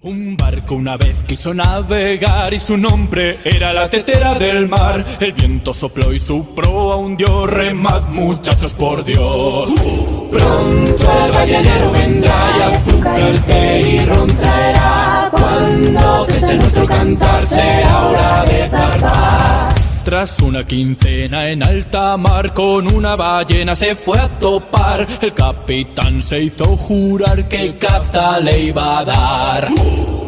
Un barco una vez quiso navegar y su nombre era la tetera del mar. El viento sopló y su proa hundió. Remad, muchachos, por Dios. Pronto el ballenero vendrá y azúcar, té y ron traerá. Cuando cese nuestro cantar será hora de zarpar. Tras una quincena en alta mar con una ballena se fue a topar. El capitán se hizo jurar que caza le iba a dar.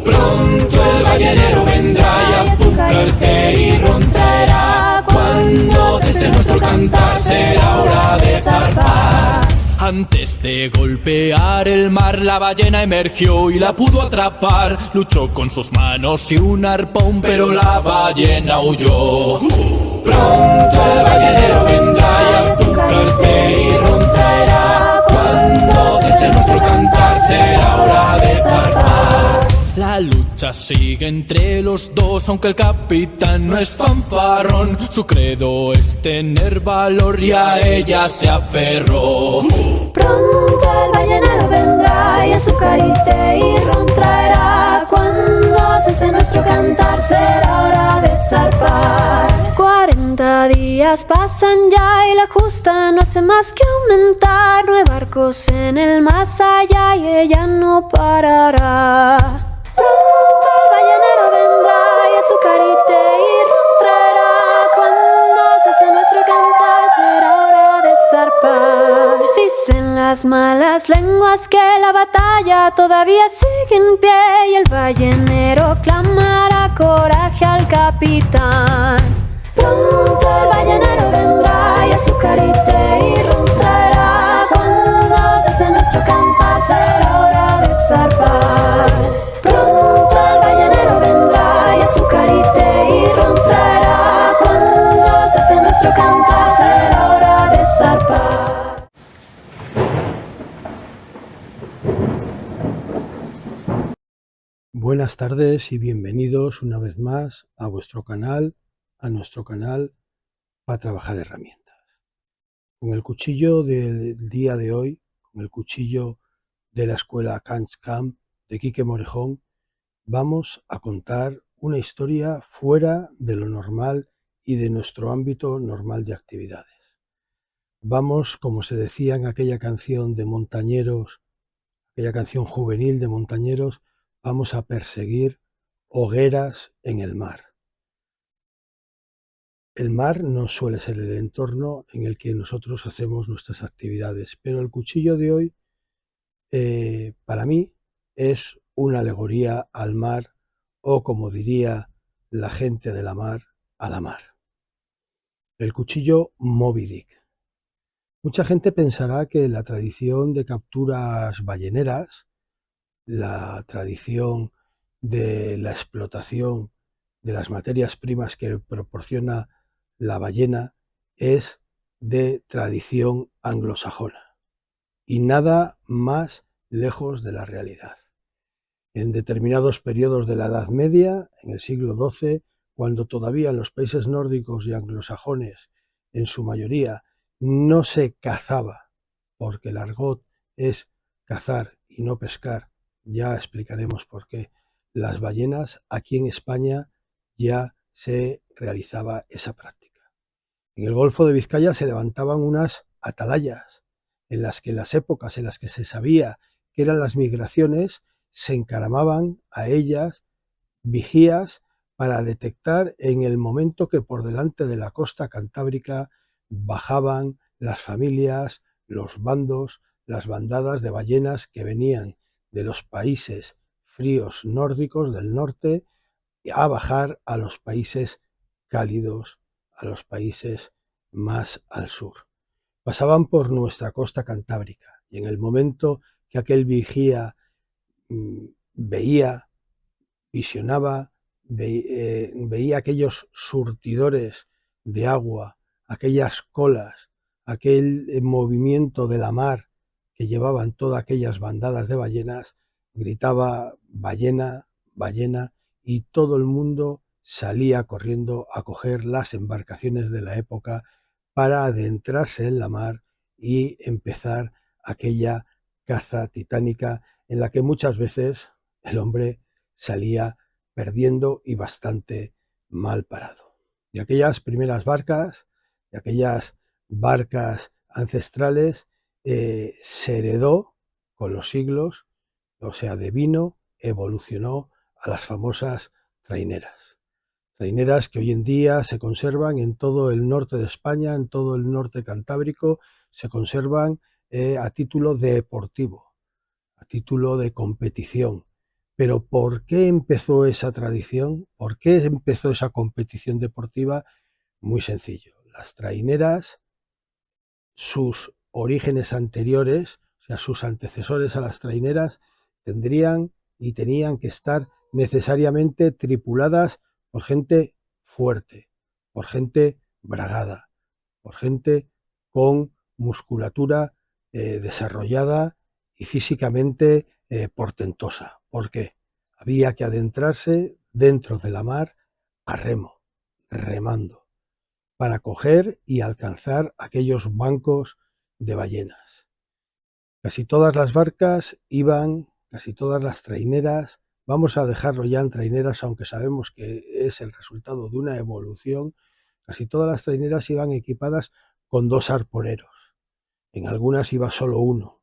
Pronto el ballenero vendrá y azúcar, té y ron traerá. Cuando cese nuestro cantar será hora de zarpar. Antes de golpear el mar, la ballena emergió y la pudo atrapar. Luchó con sus manos y un arpón, pero la ballena huyó. Pronto el ballenero vendrá y azúcar, té y ron traerá. Cuando cese nuestro cantar será hora de zarpar. La lucha sigue entre los dos, aunque el capitán no es fanfarrón. Su credo es tener valor y a ella se aferró. Pronto el ballenero vendrá y azúcar y té y ron traerá. Cuando cese nuestro cantar será hora de zarpar. 40 días pasan ya y la justa no hace más que aumentar. 9 barcos en el más allá y ella no parará. Pronto el ballenero vendrá y azúcar y té y ron traerá. Cuando cese nuestro cantar será hora de zarpar. Dicen las malas lenguas que la batalla todavía sigue en pie y el ballenero clamará coraje al capitán. Pronto el ballenero vendrá y azúcar y té y ron traerá. Cuando cese nuestro cantar será hora de zarpar. Pronto el ballenero vendrá y azúcar y té y ron traerá. Cuando cese nuestro cantar será hora de zarpar. Buenas tardes y bienvenidos una vez más a vuestro canal, a nuestro canal para trabajar herramientas. Con el cuchillo del día de hoy, con el cuchillo de la escuela Cans Camp de Quique Morejón, vamos a contar una historia fuera de lo normal y de nuestro ámbito normal de actividades. Vamos, como se decía en aquella canción de montañeros, aquella canción juvenil de montañeros, vamos a perseguir hogueras en el mar. El mar no suele ser el entorno en el que nosotros hacemos nuestras actividades, pero el cuchillo de hoy, para mí, es una alegoría al mar, o como diría la gente de la mar, a la mar. El cuchillo Moby Dick. Mucha gente pensará que la tradición de capturas balleneras, la tradición de la explotación de las materias primas que proporciona la ballena, es de tradición anglosajona y nada más lejos de la realidad. En determinados periodos de la Edad Media, en el siglo XII, cuando todavía en los países nórdicos y anglosajones, en su mayoría, no se cazaba, porque el argot es cazar y no pescar, ya explicaremos por qué, las ballenas, aquí en España ya se realizaba esa práctica. En el Golfo de Vizcaya se levantaban unas atalayas, en las que las épocas en las que se sabía que eran las migraciones, se encaramaban a ellas vigías para detectar en el momento que por delante de la costa cantábrica bajaban las familias, los bandos, las bandadas de ballenas que venían de los países fríos nórdicos del norte a bajar a los países cálidos, a los países más al sur. Pasaban por nuestra costa cantábrica y en el momento que aquel vigía veía, visionaba, veía aquellos surtidores de agua, aquellas colas, aquel movimiento de la mar que llevaban todas aquellas bandadas de ballenas, gritaba ballena, ballena, y todo el mundo salía corriendo a coger las embarcaciones de la época para adentrarse en la mar y empezar aquella caza titánica en la que muchas veces el hombre salía perdiendo y bastante mal parado. De aquellas primeras barcas, de aquellas barcas ancestrales, se heredó con los siglos, o sea, de vino, evolucionó a las famosas traineras. Traineras que hoy en día se conservan en todo el norte de España, en todo el norte cantábrico, se conservan a título deportivo, a título de competición. Pero ¿por qué empezó esa tradición? ¿Por qué empezó esa competición deportiva? Muy sencillo. Las traineras, sus orígenes anteriores, o sea, sus antecesores a las traineras, tendrían y tenían que estar necesariamente tripuladas por gente fuerte, por gente bragada, por gente con musculatura desarrollada y físicamente portentosa. ¿Por qué? Había que adentrarse dentro de la mar a remo, remando, para coger y alcanzar aquellos bancos de ballenas. Casi todas las barcas iban, casi todas las traineras, vamos a dejarlo ya en traineras, aunque sabemos que es el resultado de una evolución, casi todas las traineras iban equipadas con 2 arponeros. En algunas iba solo uno.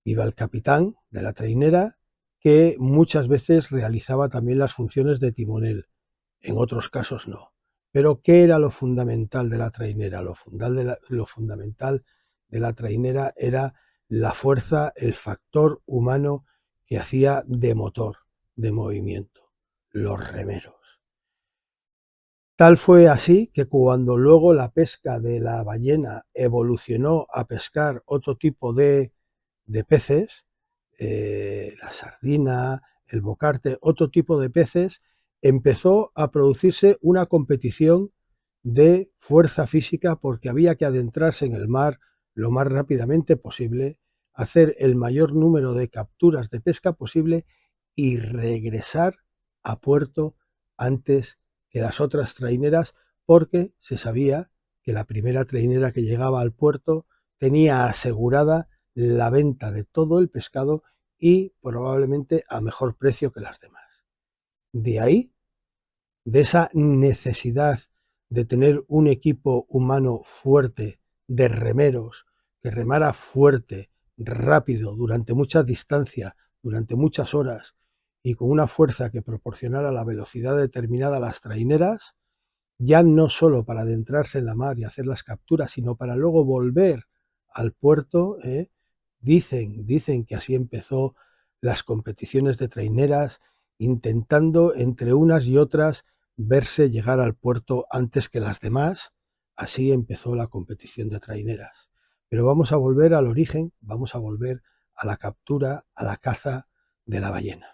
Iba el capitán de la trainera, que muchas veces realizaba también las funciones de timonel, en otros casos no. Pero ¿qué era lo fundamental de la trainera? Lo fundamental de la trainera era la fuerza, el factor humano que hacía de motor, de movimiento, los remeros. Tal fue así que cuando luego la pesca de la ballena evolucionó a pescar otro tipo de peces, la sardina, el bocarte, otro tipo de peces, empezó a producirse una competición de fuerza física porque había que adentrarse en el mar lo más rápidamente posible, hacer el mayor número de capturas de pesca posible y regresar a puerto antes que las otras traineras, porque se sabía que la primera trainera que llegaba al puerto tenía asegurada la venta de todo el pescado y probablemente a mejor precio que las demás. De ahí, de esa necesidad de tener un equipo humano fuerte, de remeros, que remara fuerte, rápido, durante mucha distancia, durante muchas horas y con una fuerza que proporcionara la velocidad determinada a las traineras, ya no solo para adentrarse en la mar y hacer las capturas, sino para luego volver al puerto. Dicen que así empezó las competiciones de traineras, intentando entre unas y otras verse llegar al puerto antes que las demás. Así empezó la competición de traineras. Pero vamos a volver al origen, vamos a volver a la captura, a la caza de la ballena.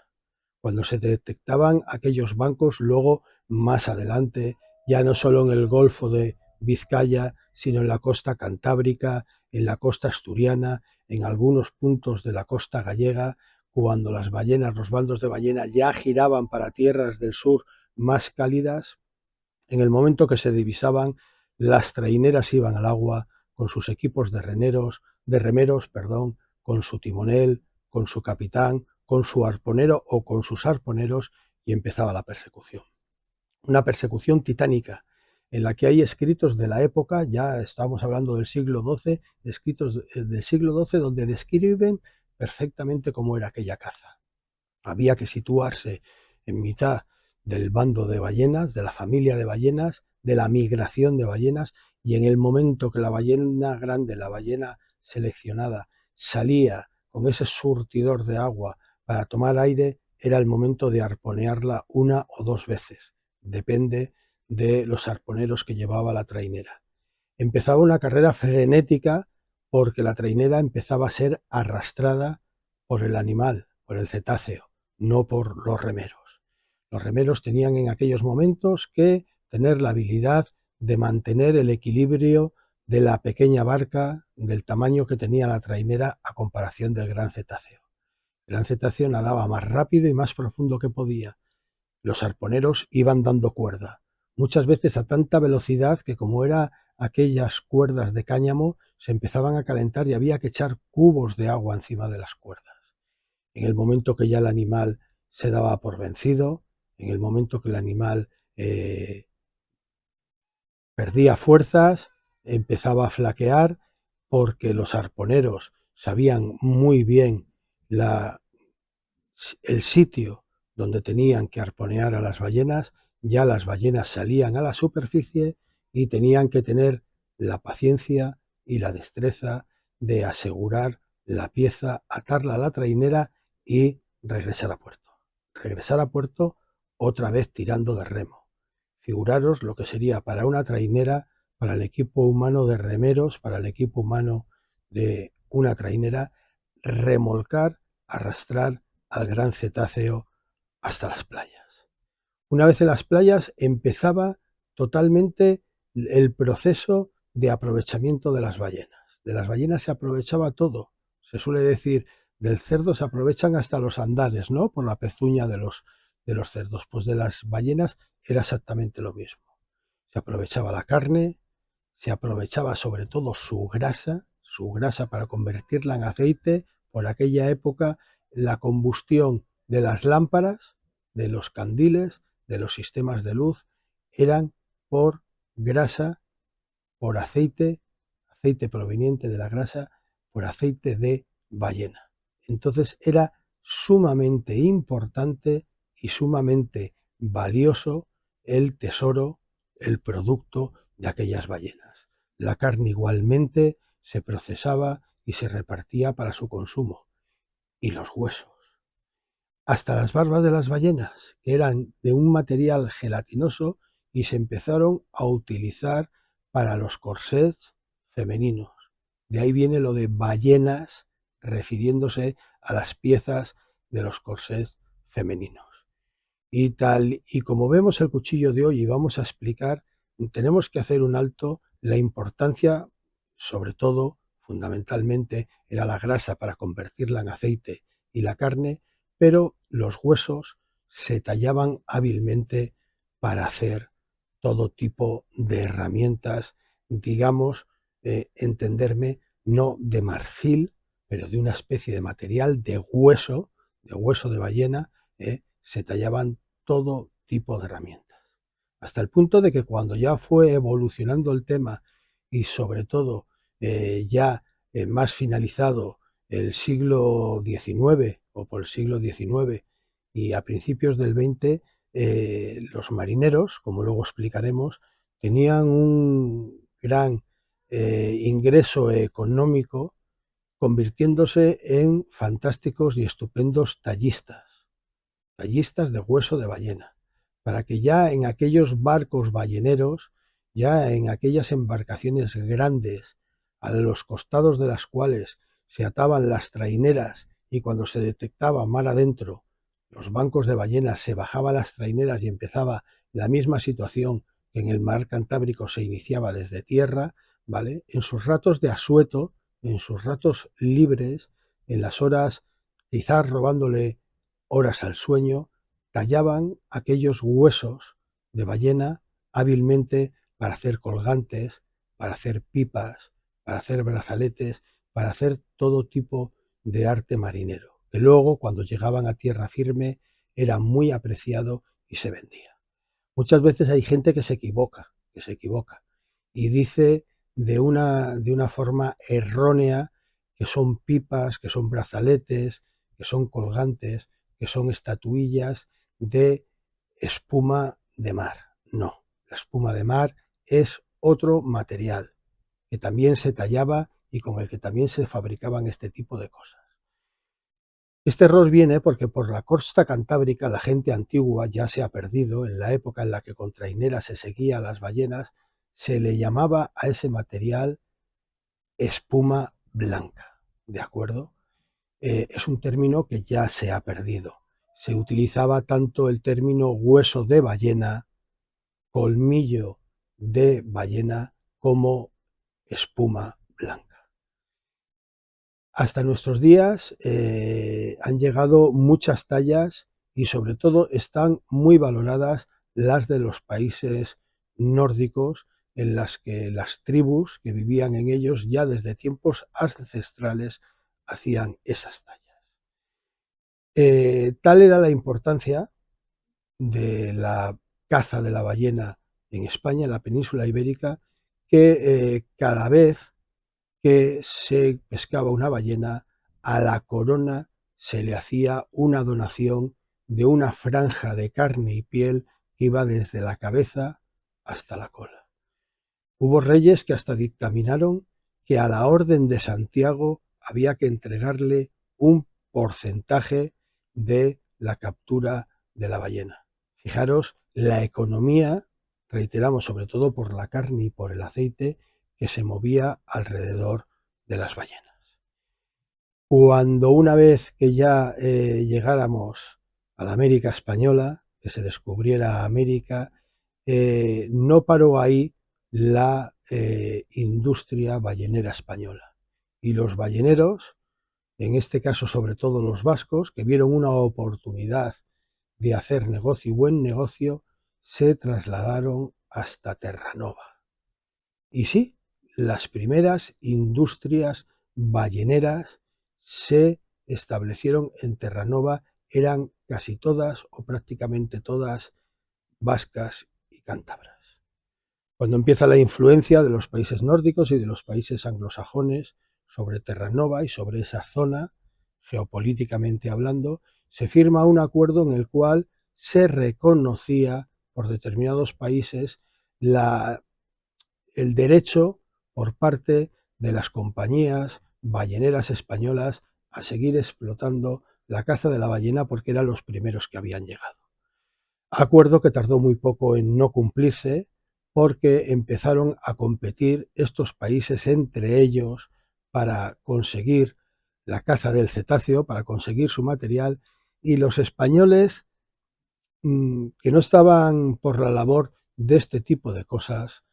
Cuando se detectaban aquellos bancos, luego más adelante, ya no solo en el Golfo de Vizcaya, sino en la costa cantábrica, en la costa asturiana, en algunos puntos de la costa gallega, cuando las ballenas, los bandos de ballena ya giraban para tierras del sur más cálidas, en el momento que se divisaban, las traineras iban al agua con sus equipos de remeros, con su timonel, con su capitán, con su arponero o con sus arponeros, y empezaba la persecución. Una persecución titánica en la que hay escritos de la época, ya estamos hablando del siglo XII, escritos del siglo XII donde describen perfectamente cómo era aquella caza. Había que situarse en mitad del bando de ballenas, de la familia de ballenas, de la migración de ballenas, y en el momento que la ballena grande, la ballena seleccionada, salía con ese surtidor de agua para tomar aire, era el momento de arponearla una o dos veces, depende de los arponeros que llevaba la trainera. Empezaba una carrera frenética porque la trainera empezaba a ser arrastrada por el animal, por el cetáceo, no por los remeros. Los remeros tenían en aquellos momentos que tener la habilidad de mantener el equilibrio de la pequeña barca del tamaño que tenía la trainera a comparación del gran cetáceo. El gran cetáceo nadaba más rápido y más profundo que podía. Los arponeros iban dando cuerda, muchas veces a tanta velocidad que, como eran aquellas cuerdas de cáñamo, se empezaban a calentar y había que echar cubos de agua encima de las cuerdas. En el momento que ya el animal se daba por vencido, en el momento que el animal perdía fuerzas, empezaba a flaquear, porque los arponeros sabían muy bien el sitio donde tenían que arponear a las ballenas. Ya las ballenas salían a la superficie y tenían que tener la paciencia y la destreza de asegurar la pieza, atarla a la trainera y regresar a puerto. Regresar a puerto otra vez tirando de remo. Figuraros lo que sería para una trainera, para el equipo humano de remeros, para el equipo humano de una trainera, remolcar, arrastrar al gran cetáceo hasta las playas. Una vez en las playas empezaba totalmente el proceso de aprovechamiento de las ballenas. De las ballenas se aprovechaba todo. Se suele decir, del cerdo se aprovechan hasta los andares, ¿no? Por la pezuña de los cerdos. Pues de las ballenas era exactamente lo mismo. Se aprovechaba la carne, se aprovechaba sobre todo su grasa para convertirla en aceite. Por aquella época, la combustión de las lámparas, de los candiles, de los sistemas de luz, eran por grasa, por aceite proveniente de la grasa, por aceite de ballena. Entonces era sumamente importante y sumamente valioso el tesoro, el producto de aquellas ballenas. La carne igualmente se procesaba y se repartía para su consumo. Y los huesos. Hasta las barbas de las ballenas, que eran de un material gelatinoso y se empezaron a utilizar para los corsés femeninos. De ahí viene lo de ballenas, refiriéndose a las piezas de los corsés femeninos. Y tal y como vemos el cuchillo de hoy y vamos a explicar, tenemos que hacer un alto. La importancia, sobre todo, fundamentalmente, era la grasa para convertirla en aceite y la carne, pero los huesos se tallaban hábilmente para hacer todo tipo de herramientas, digamos, entenderme, no de marfil, pero de una especie de material de hueso de ballena, se tallaban todo tipo de herramientas. Hasta el punto de que cuando ya fue evolucionando el tema y sobre todo ya más finalizado el siglo XIX o por el siglo XIX y a principios del XX, los marineros, como luego explicaremos, tenían un gran ingreso económico, convirtiéndose en fantásticos y estupendos tallistas de hueso de ballena, para que ya en aquellos barcos balleneros, ya en aquellas embarcaciones grandes, a los costados de las cuales se ataban las traineras y cuando se detectaba mar adentro, los bancos de ballenas, se bajaban las traineras y empezaba la misma situación que en el mar Cantábrico se iniciaba desde tierra, ¿vale? En sus ratos de asueto, en sus ratos libres, en las horas quizás robándole horas al sueño, tallaban aquellos huesos de ballena hábilmente para hacer colgantes, para hacer pipas, para hacer brazaletes, para hacer todo tipo de arte marinero, que luego, cuando llegaban a tierra firme, era muy apreciado y se vendía. Muchas veces hay gente que se equivoca, y dice de una forma errónea que son pipas, que son brazaletes, que son colgantes, que son estatuillas de espuma de mar. No, la espuma de mar es otro material que también se tallaba y con el que también se fabricaban este tipo de cosas. Este error viene porque por la costa cantábrica la gente antigua ya se ha perdido. En la época en la que con traineras se seguía a las ballenas, se le llamaba a ese material espuma blanca, ¿de acuerdo? Es un término que ya se ha perdido. Se utilizaba tanto el término hueso de ballena, colmillo de ballena, como espuma blanca. Hasta nuestros días han llegado muchas tallas y sobre todo están muy valoradas las de los países nórdicos, en las que las tribus que vivían en ellos ya desde tiempos ancestrales hacían esas tallas. Tal era la importancia de la caza de la ballena en España, en la península ibérica, que cada vez que se pescaba una ballena, a la corona se le hacía una donación de una franja de carne y piel que iba desde la cabeza hasta la cola. Hubo reyes que hasta dictaminaron que a la Orden de Santiago había que entregarle un porcentaje de la captura de la ballena. Fijaros la economía, reiteramos, sobre todo por la carne y por el aceite, que se movía alrededor de las ballenas. Cuando una vez que ya llegáramos a la América española, que se descubriera América, no paró ahí la industria ballenera española. Y los balleneros, en este caso sobre todo los vascos, que vieron una oportunidad de hacer negocio y buen negocio, se trasladaron hasta Terranova. Y sí, las primeras industrias balleneras se establecieron en Terranova, eran casi todas o prácticamente todas vascas y cántabras. Cuando empieza la influencia de los países nórdicos y de los países anglosajones sobre Terranova y sobre esa zona, geopolíticamente hablando, se firma un acuerdo en el cual se reconocía por determinados países el derecho por parte de las compañías balleneras españolas a seguir explotando la caza de la ballena porque eran los primeros que habían llegado. Acuerdo que tardó muy poco en no cumplirse porque empezaron a competir estos países entre ellos para conseguir la caza del cetáceo, para conseguir su material, y los españoles, que no estaban por la labor de este tipo de cosas,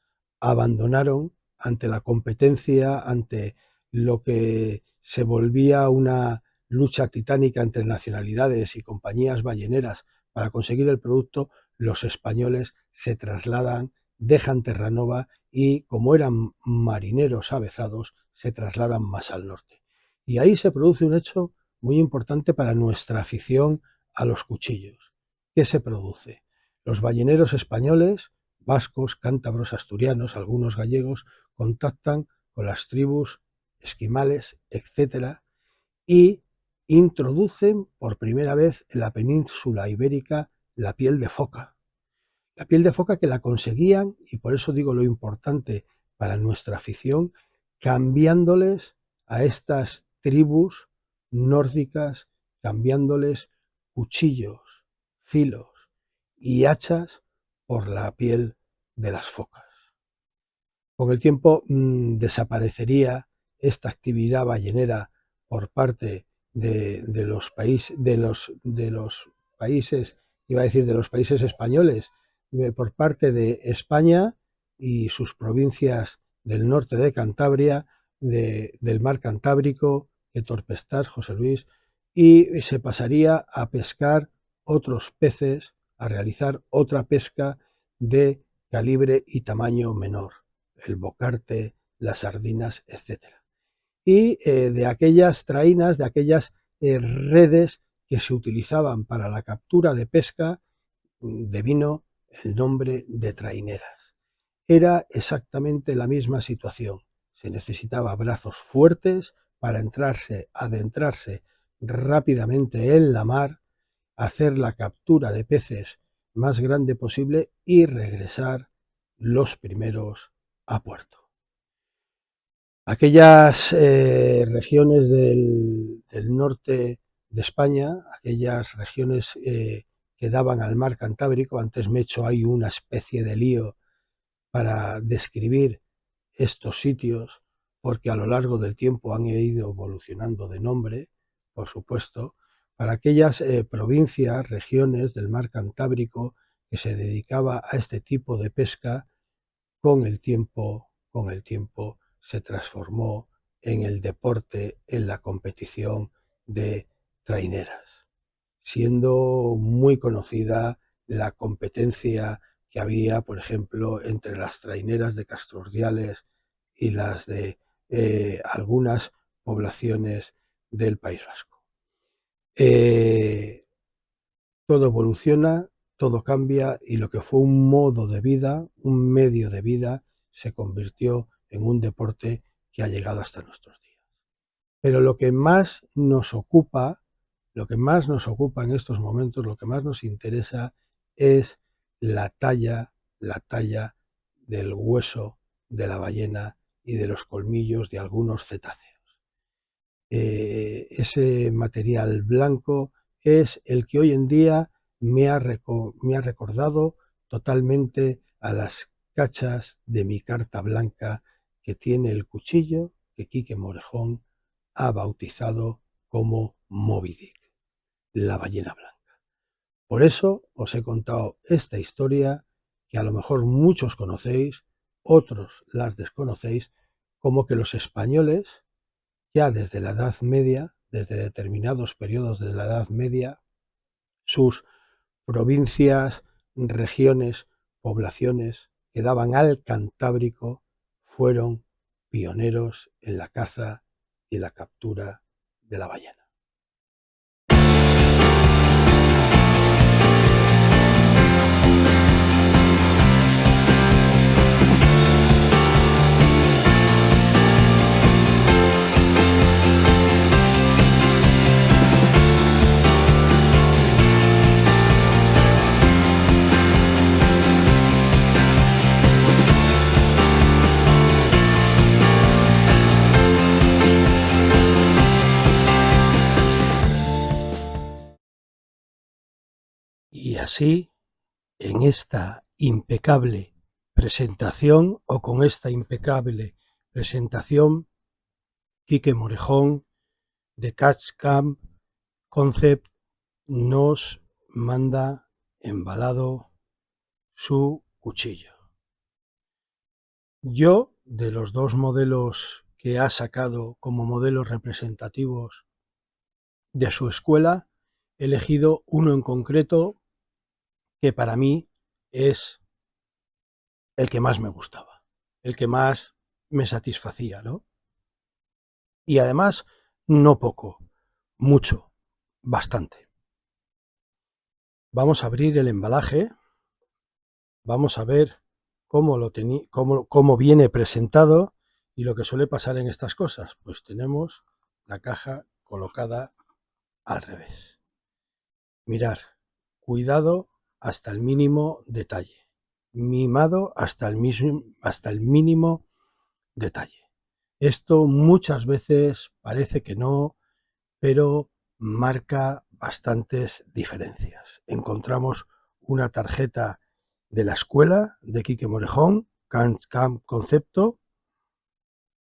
abandonaron ante la competencia, ante lo que se volvía una lucha titánica entre nacionalidades y compañías balleneras para conseguir el producto. Los españoles se trasladan, dejan Terranova y, como eran marineros avezados, se trasladan más al norte. Y ahí se produce un hecho muy importante para nuestra afición a los cuchillos. ¿Qué se produce? Los balleneros españoles, vascos, cántabros, asturianos, algunos gallegos, contactan con las tribus esquimales, etcétera, y introducen por primera vez en la península ibérica la piel de foca. La piel de foca que la conseguían, y por eso digo lo importante para nuestra afición, cambiándoles a estas tribus nórdicas, cambiándoles cuchillos, filos y hachas por la piel de las focas. Con el tiempo desaparecería esta actividad ballenera por parte de los países, iba a decir de los países españoles, por parte de España y sus provincias del norte de Cantabria, del mar Cantábrico, de Torpestás, José Luis, y se pasaría a pescar otros peces, a realizar otra pesca de calibre y tamaño menor, el bocarte, las sardinas, etcétera. Y de aquellas trainas, de aquellas redes que se utilizaban para la captura de pesca, devino el nombre de traineras. Era exactamente la misma situación. Se necesitaba brazos fuertes para adentrarse rápidamente en la mar, hacer la captura de peces más grande posible y regresar los primeros a puerto. Aquellas regiones del norte de España, aquellas regiones que daban al mar Cantábrico, antes me he hecho ahí una especie de lío para describir estos sitios, porque a lo largo del tiempo han ido evolucionando de nombre, por supuesto, para aquellas provincias, regiones del mar Cantábrico que se dedicaba a este tipo de pesca, con el tiempo se transformó en el deporte, en la competición de traineras, siendo muy conocida la competencia que había, por ejemplo, entre las traineras de Castrordiales y las de algunas poblaciones del País Vasco. Todo evoluciona, todo cambia y lo que fue un modo de vida, un medio de vida, se convirtió en un deporte que ha llegado hasta nuestros días. Pero lo que más nos ocupa en estos momentos, lo que más nos interesa es la talla del hueso de la ballena y de los colmillos de algunos cetáceos. Ese material blanco es el que hoy en día me ha recordado totalmente a las cachas de mi carta blanca que tiene el cuchillo que Quique Morejón ha bautizado como Moby Dick, la ballena blanca. Por eso os he contado esta historia que a lo mejor muchos conocéis, otros las desconocéis, como que los españoles ya desde la Edad Media, desde determinados periodos de la Edad Media, sus provincias, regiones, poblaciones que daban al Cantábrico fueron pioneros en la caza y la captura de la ballena. Y así, en esta impecable presentación, o con esta impecable presentación, Quique Morejón de Catch Camp Concept nos manda embalado su cuchillo. Yo, de los dos modelos que ha sacado como modelos representativos de su escuela, he elegido uno en concreto que para mí es el que más me gustaba, el que más me satisfacía, ¿no? Y además, no poco, mucho, bastante. Vamos a abrir el embalaje, vamos a ver cómo viene presentado, y lo que suele pasar en estas cosas, pues tenemos la caja colocada al revés. Mirar, cuidado hasta el mínimo detalle, mimado hasta el mínimo detalle. Esto muchas veces parece que no, pero marca bastantes diferencias. Encontramos una tarjeta de la escuela de Quique Morejón, Camp Concepto,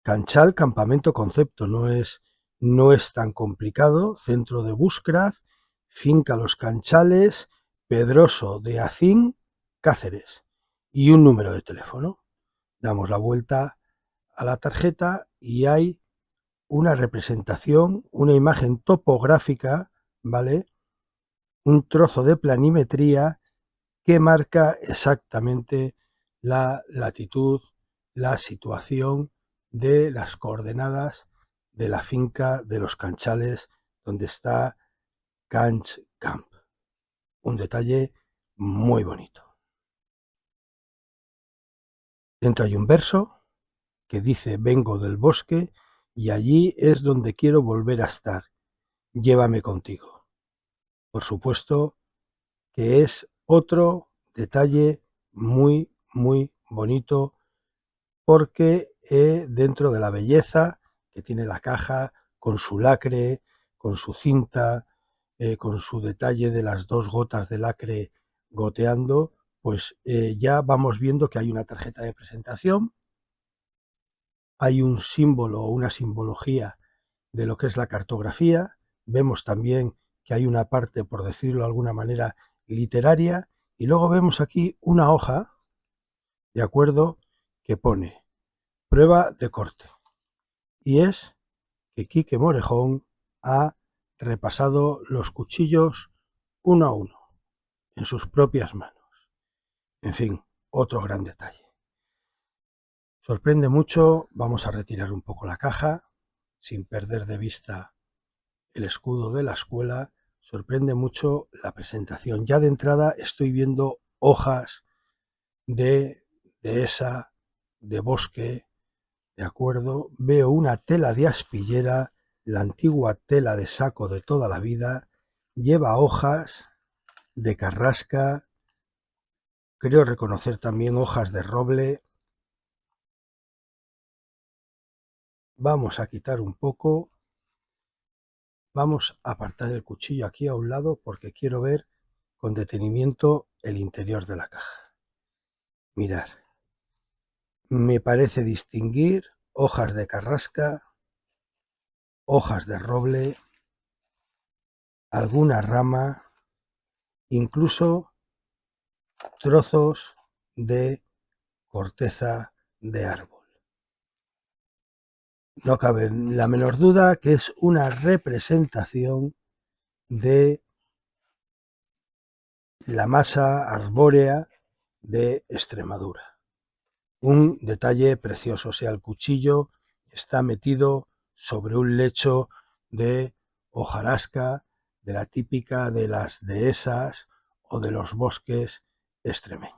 Canchal, Campamento Concepto, no es tan complicado, centro de Bushcraft, Finca Los Canchales, Pedroso de Acín, Cáceres, y un número de teléfono. Damos la vuelta a la tarjeta y hay una representación, una imagen topográfica, ¿vale? Un trozo de planimetría que marca exactamente la latitud, la situación de las coordenadas de la finca de Los Canchales, donde está Canch Camp. Un detalle muy bonito. Dentro hay un verso que dice: vengo del bosque y allí es donde quiero volver a estar. Llévame contigo. Por supuesto que es otro detalle muy, muy bonito, porque dentro de la belleza que tiene la caja, con su lacre, con su cinta, con su detalle de las dos gotas de lacre goteando, pues ya vamos viendo que hay una tarjeta de presentación, hay un símbolo o una simbología de lo que es la cartografía, vemos también que hay una parte, por decirlo de alguna manera, literaria, y luego vemos aquí una hoja, de acuerdo, que pone prueba de corte, y es que Quique Morejón ha repasado los cuchillos uno a uno, en sus propias manos. En fin, otro gran detalle. Sorprende mucho. Vamos a retirar un poco la caja, sin perder de vista el escudo de la escuela, sorprende mucho la presentación. Ya de entrada estoy viendo hojas de dehesa, de bosque, ¿de acuerdo? Veo una tela de aspillera, la antigua tela de saco de toda la vida, lleva hojas de carrasca, creo reconocer también hojas de roble. Vamos a quitar un poco, vamos a apartar el cuchillo aquí a un lado porque quiero ver con detenimiento el interior de la caja. Mirad, me parece distinguir hojas de carrasca, hojas de roble, alguna rama, incluso trozos de corteza de árbol. No cabe la menor duda que es una representación de la masa arbórea de Extremadura. Un detalle precioso, o sea, el cuchillo está metido sobre un lecho de hojarasca, de la típica de las dehesas o de los bosques extremeños.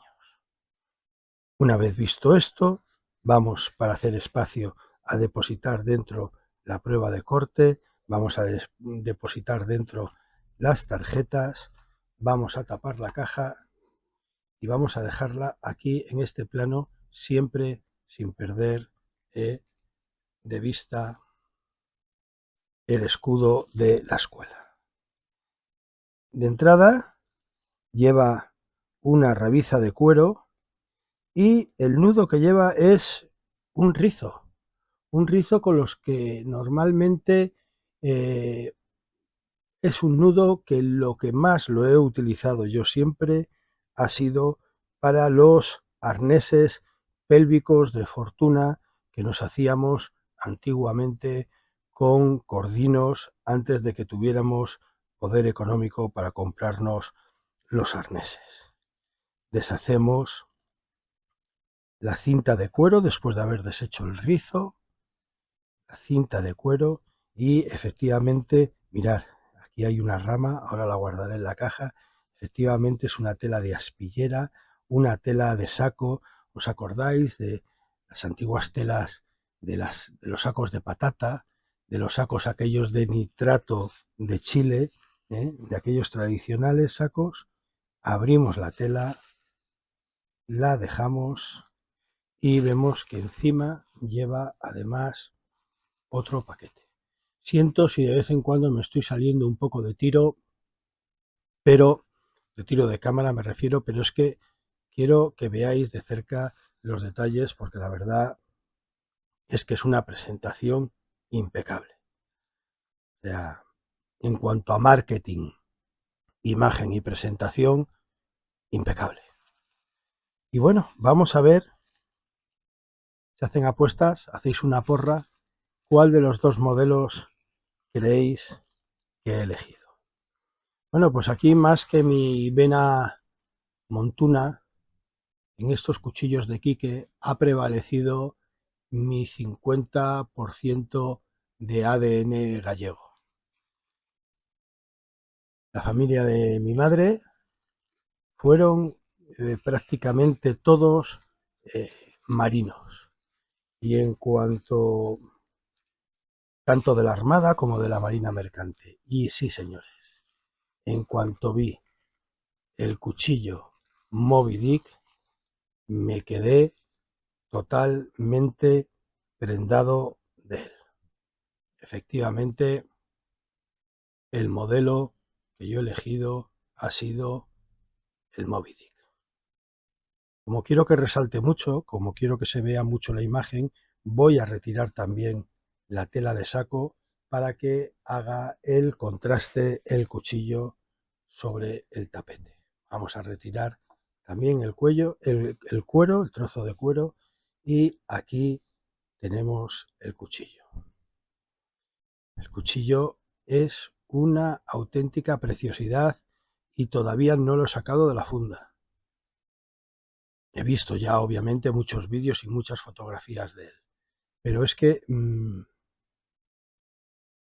Una vez visto esto, vamos, para hacer espacio, a depositar dentro la prueba de corte, vamos a depositar dentro las tarjetas, vamos a tapar la caja y vamos a dejarla aquí en este plano, siempre sin perder de vista el escudo de la escuela. De entrada lleva una rabiza de cuero y el nudo que lleva es un rizo con los que normalmente es un nudo que lo que más lo he utilizado yo siempre ha sido para los arneses pélvicos de fortuna que nos hacíamos antiguamente con cordinos antes de que tuviéramos poder económico para comprarnos los arneses. Deshacemos la cinta de cuero después de haber deshecho el rizo, la cinta de cuero y efectivamente, mirad, aquí hay una rama, ahora la guardaré en la caja, efectivamente es una tela de aspillera, una tela de saco, ¿os acordáis de las antiguas telas de los sacos de patata, de los sacos aquellos de nitrato de Chile, de aquellos tradicionales sacos? Abrimos la tela, la dejamos y vemos que encima lleva además otro paquete. Siento si de vez en cuando me estoy saliendo un poco de tiro, pero de tiro de cámara me refiero, pero es que quiero que veáis de cerca los detalles porque la verdad es que es una presentación impecable. O sea, en cuanto a marketing, imagen y presentación, impecable. Y bueno, vamos a ver, si hacen apuestas, hacéis una porra, ¿cuál de los dos modelos creéis que he elegido? Bueno, pues aquí más que mi vena montuna, en estos cuchillos de Quique ha prevalecido mi 50% de ADN gallego. La familia de mi madre fueron prácticamente todos marinos. Y en cuanto tanto de la Armada como de la Marina Mercante. Y sí, señores, en cuanto vi el cuchillo Moby Dick, me quedé totalmente prendado de él. Efectivamente, el modelo que yo he elegido ha sido el Moby Dick. Como quiero que resalte mucho, como quiero que se vea mucho la imagen, voy a retirar también la tela de saco para que haga el contraste el cuchillo sobre el tapete. Vamos a retirar también el cuello, el cuero, el trozo de cuero, y aquí tenemos el cuchillo. El cuchillo es una auténtica preciosidad y todavía no lo he sacado de la funda. He visto ya obviamente muchos vídeos y muchas fotografías de él, pero es que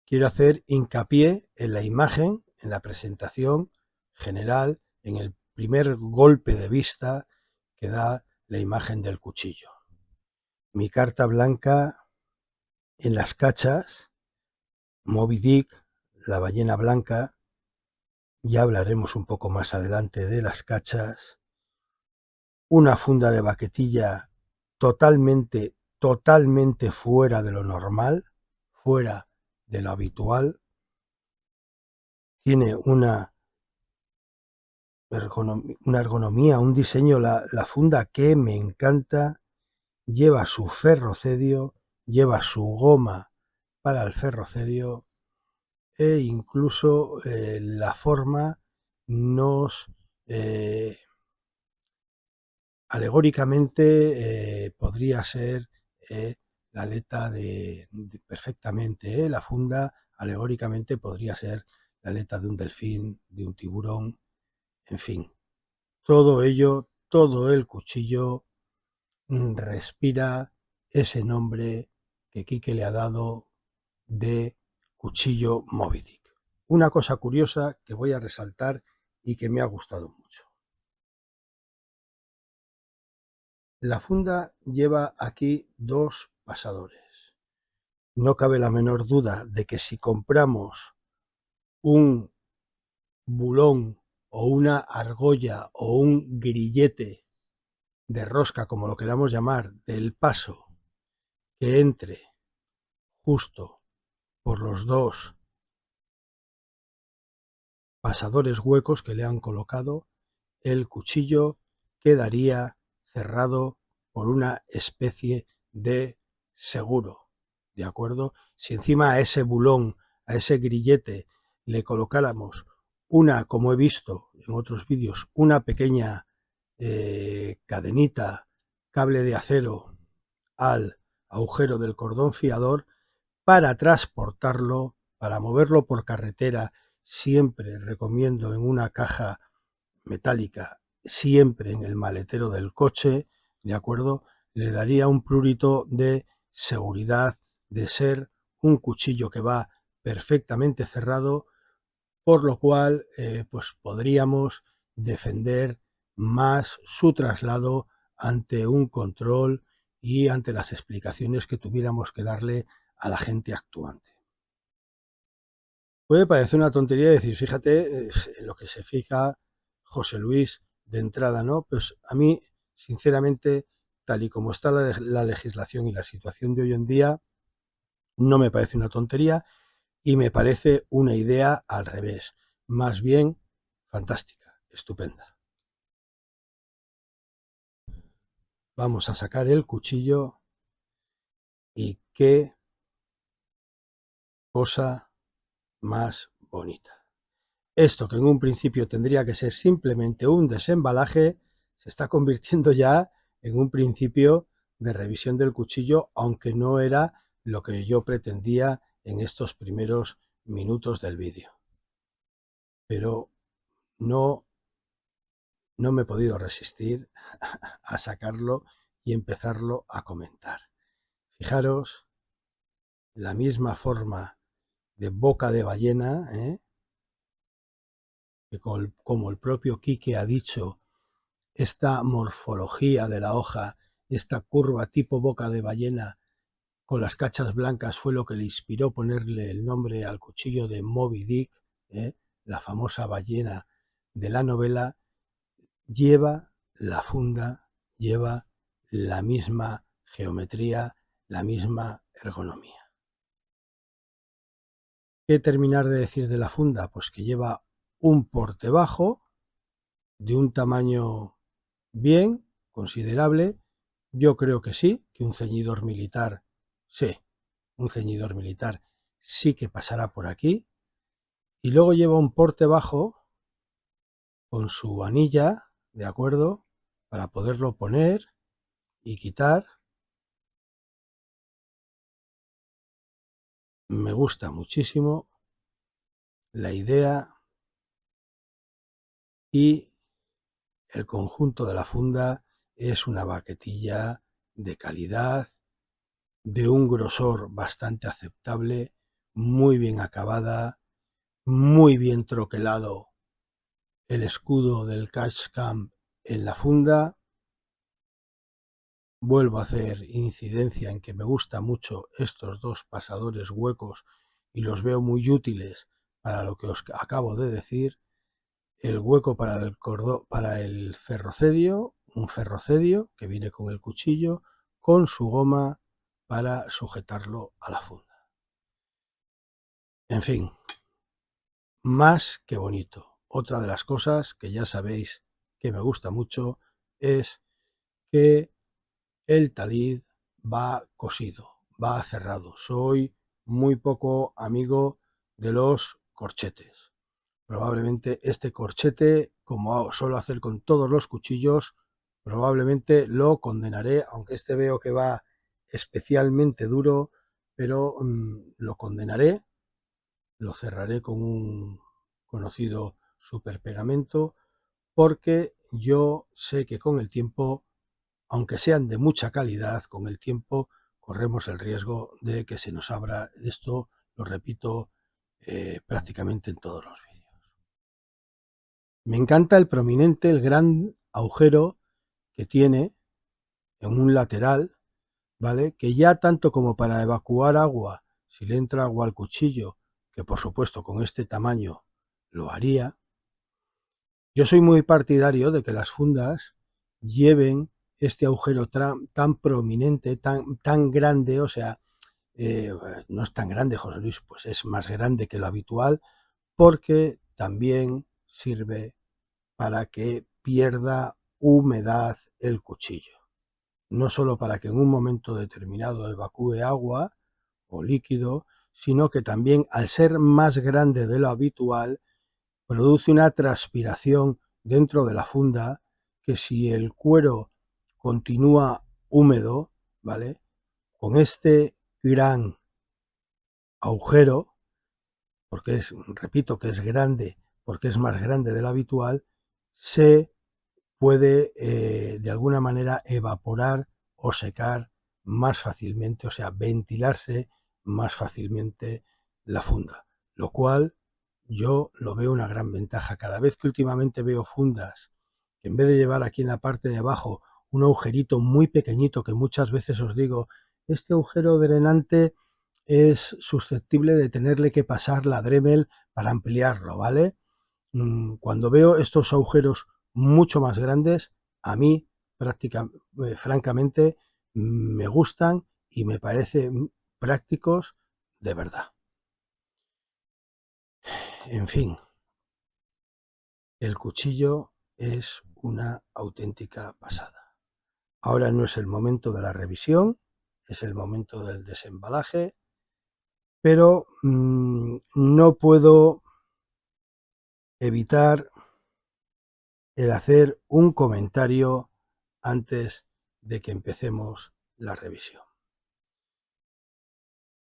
quiero hacer hincapié en la imagen, en la presentación general, en el primer golpe de vista que da la imagen del cuchillo. Mi carta blanca en las cachas, Moby Dick, la ballena blanca. Ya hablaremos un poco más adelante de las cachas. Una funda de baquetilla totalmente fuera de lo normal, fuera de lo habitual. Tiene una ergonomía, un diseño, la funda que me encanta. Lleva su ferrocedio, lleva su goma para el ferrocedio e incluso la forma nos alegóricamente podría ser la aleta perfectamente, la funda alegóricamente podría ser la aleta de un delfín, de un tiburón, en fin, todo ello, todo el cuchillo respira ese nombre que Quique le ha dado de cuchillo Moby Dick. Una cosa curiosa que voy a resaltar y que me ha gustado mucho. La funda lleva aquí dos pasadores. No cabe la menor duda de que si compramos un bulón o una argolla o un grillete de rosca, como lo queramos llamar, del paso que entre justo por los dos pasadores huecos que le han colocado, el cuchillo quedaría cerrado por una especie de seguro, ¿de acuerdo? Si encima a ese bulón, a ese grillete, le colocáramos una, como he visto en otros vídeos, una pequeña cadenita, cable de acero al agujero del cordón fiador, para transportarlo, para moverlo por carretera, siempre recomiendo en una caja metálica, siempre en el maletero del coche, ¿de acuerdo? Le daría un prurito de seguridad, de ser un cuchillo que va perfectamente cerrado, por lo cual pues podríamos defender más su traslado ante un control y ante las explicaciones que tuviéramos que darle a la gente actuante. Puede parecer una tontería decir, fíjate en lo que se fija José Luis de entrada, ¿no? Pues a mí, sinceramente, tal y como está la legislación y la situación de hoy en día, no me parece una tontería y me parece una idea al revés, más bien fantástica, estupenda. Vamos a sacar el cuchillo y qué cosa más bonita. Esto que en un principio tendría que ser simplemente un desembalaje, se está convirtiendo ya en un principio de revisión del cuchillo, aunque no era lo que yo pretendía en estos primeros minutos del vídeo. Pero no me he podido resistir a sacarlo y empezarlo a comentar. Fijaros la misma forma de boca de ballena, que como el propio Quique ha dicho, esta morfología de la hoja, esta curva tipo boca de ballena con las cachas blancas fue lo que le inspiró ponerle el nombre al cuchillo de Moby Dick, la famosa ballena de la novela. Lleva la funda, lleva la misma geometría, la misma ergonomía. ¿Qué terminar de decir de la funda? Pues que lleva un porte bajo de un tamaño bien considerable. Yo creo que sí, que un ceñidor militar, sí, un ceñidor militar sí que pasará por aquí. Y luego lleva un porte bajo con su anilla, ¿de acuerdo? Para poderlo poner y quitar. Me gusta muchísimo la idea y el conjunto de la funda es una baquetilla de calidad, de un grosor bastante aceptable, muy bien acabada, muy bien troquelado el escudo del Catch Camp en la funda. Vuelvo a hacer incidencia en que me gustan mucho estos dos pasadores huecos y los veo muy útiles para lo que os acabo de decir. El hueco para el ferrocedio, un ferrocedio que viene con el cuchillo, con su goma para sujetarlo a la funda. En fin, más que bonito. Otra de las cosas que ya sabéis que me gusta mucho es que el talid va cosido, va cerrado. Soy muy poco amigo de los corchetes. Probablemente este corchete, como suelo hacer con todos los cuchillos, probablemente lo condenaré, aunque este veo que va especialmente duro, pero lo condenaré, lo cerraré con un conocido superpegamento, porque yo sé que con el tiempo, aunque sean de mucha calidad, con el tiempo corremos el riesgo de que se nos abra. Esto lo repito prácticamente en todos los vídeos. Me encanta el prominente, el gran agujero que tiene en un lateral, ¿vale? Que ya tanto como para evacuar agua, si le entra agua al cuchillo, que por supuesto con este tamaño lo haría. Yo soy muy partidario de que las fundas lleven este agujero tan prominente, tan grande, o sea, no es tan grande, José Luis, pues es más grande que lo habitual, porque también sirve para que pierda humedad el cuchillo. No solo para que en un momento determinado evacúe agua o líquido, sino que también, al ser más grande de lo habitual, produce una transpiración dentro de la funda que, si el cuero continúa húmedo, ¿vale? Con este gran agujero, porque repito que es grande, porque es más grande de lo habitual, se puede de alguna manera evaporar o secar más fácilmente, o sea, ventilarse más fácilmente la funda, lo cual yo lo veo una gran ventaja. Cada vez que últimamente veo fundas que, en vez de llevar aquí en la parte de abajo un agujerito muy pequeñito, que muchas veces os digo, este agujero drenante es susceptible de tenerle que pasar la Dremel para ampliarlo, ¿vale? Cuando veo estos agujeros mucho más grandes, a mí francamente me gustan y me parecen prácticos de verdad. En fin, el cuchillo es una auténtica pasada. Ahora no es el momento de la revisión, es el momento del desembalaje, pero no puedo evitar el hacer un comentario antes de que empecemos la revisión.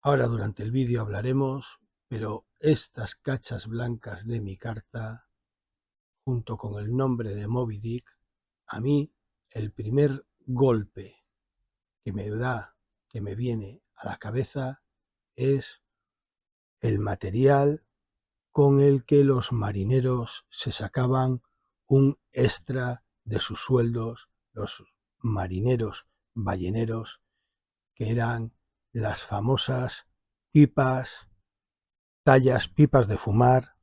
Ahora durante el vídeo hablaremos, pero estas cachas blancas de mi carta, junto con el nombre de Moby Dick, a mí el primer golpe que me viene a la cabeza es el material con el que los marineros se sacaban un extra de sus sueldos, los marineros balleneros, que eran las famosas pipas, pipas de fumar,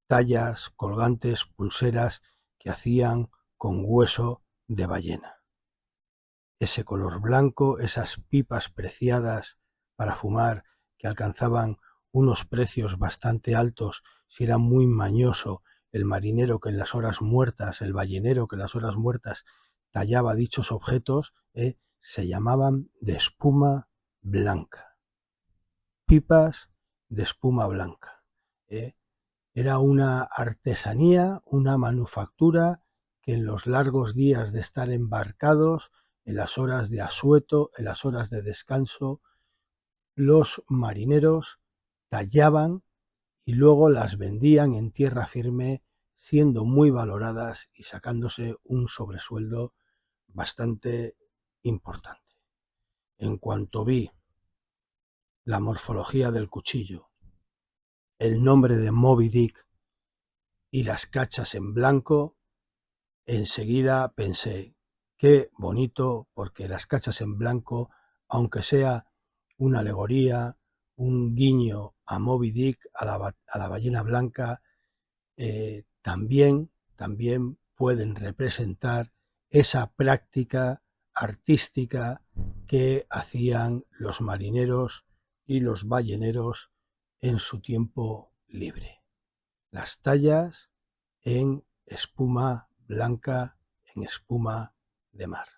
tallas, colgantes, pulseras que hacían con hueso de ballena. Ese color blanco, esas pipas preciadas para fumar que alcanzaban unos precios bastante altos si era muy mañoso el marinero que en las horas muertas, el ballenero que en las horas muertas tallaba dichos objetos, se llamaban de espuma blanca. Pipas de espuma blanca. Era una artesanía, una manufactura que, en los largos días de estar embarcados, en las horas de asueto, en las horas de descanso, los marineros tallaban y luego las vendían en tierra firme, siendo muy valoradas y sacándose un sobresueldo bastante importante. En cuanto vi la morfología del cuchillo, el nombre de Moby Dick y las cachas en blanco, enseguida pensé, qué bonito, porque las cachas en blanco, aunque sea una alegoría, un guiño a Moby Dick, a la ballena blanca, también pueden representar esa práctica artística que hacían los marineros y los balleneros en su tiempo libre. Las tallas en espuma blanca, en espuma de mar.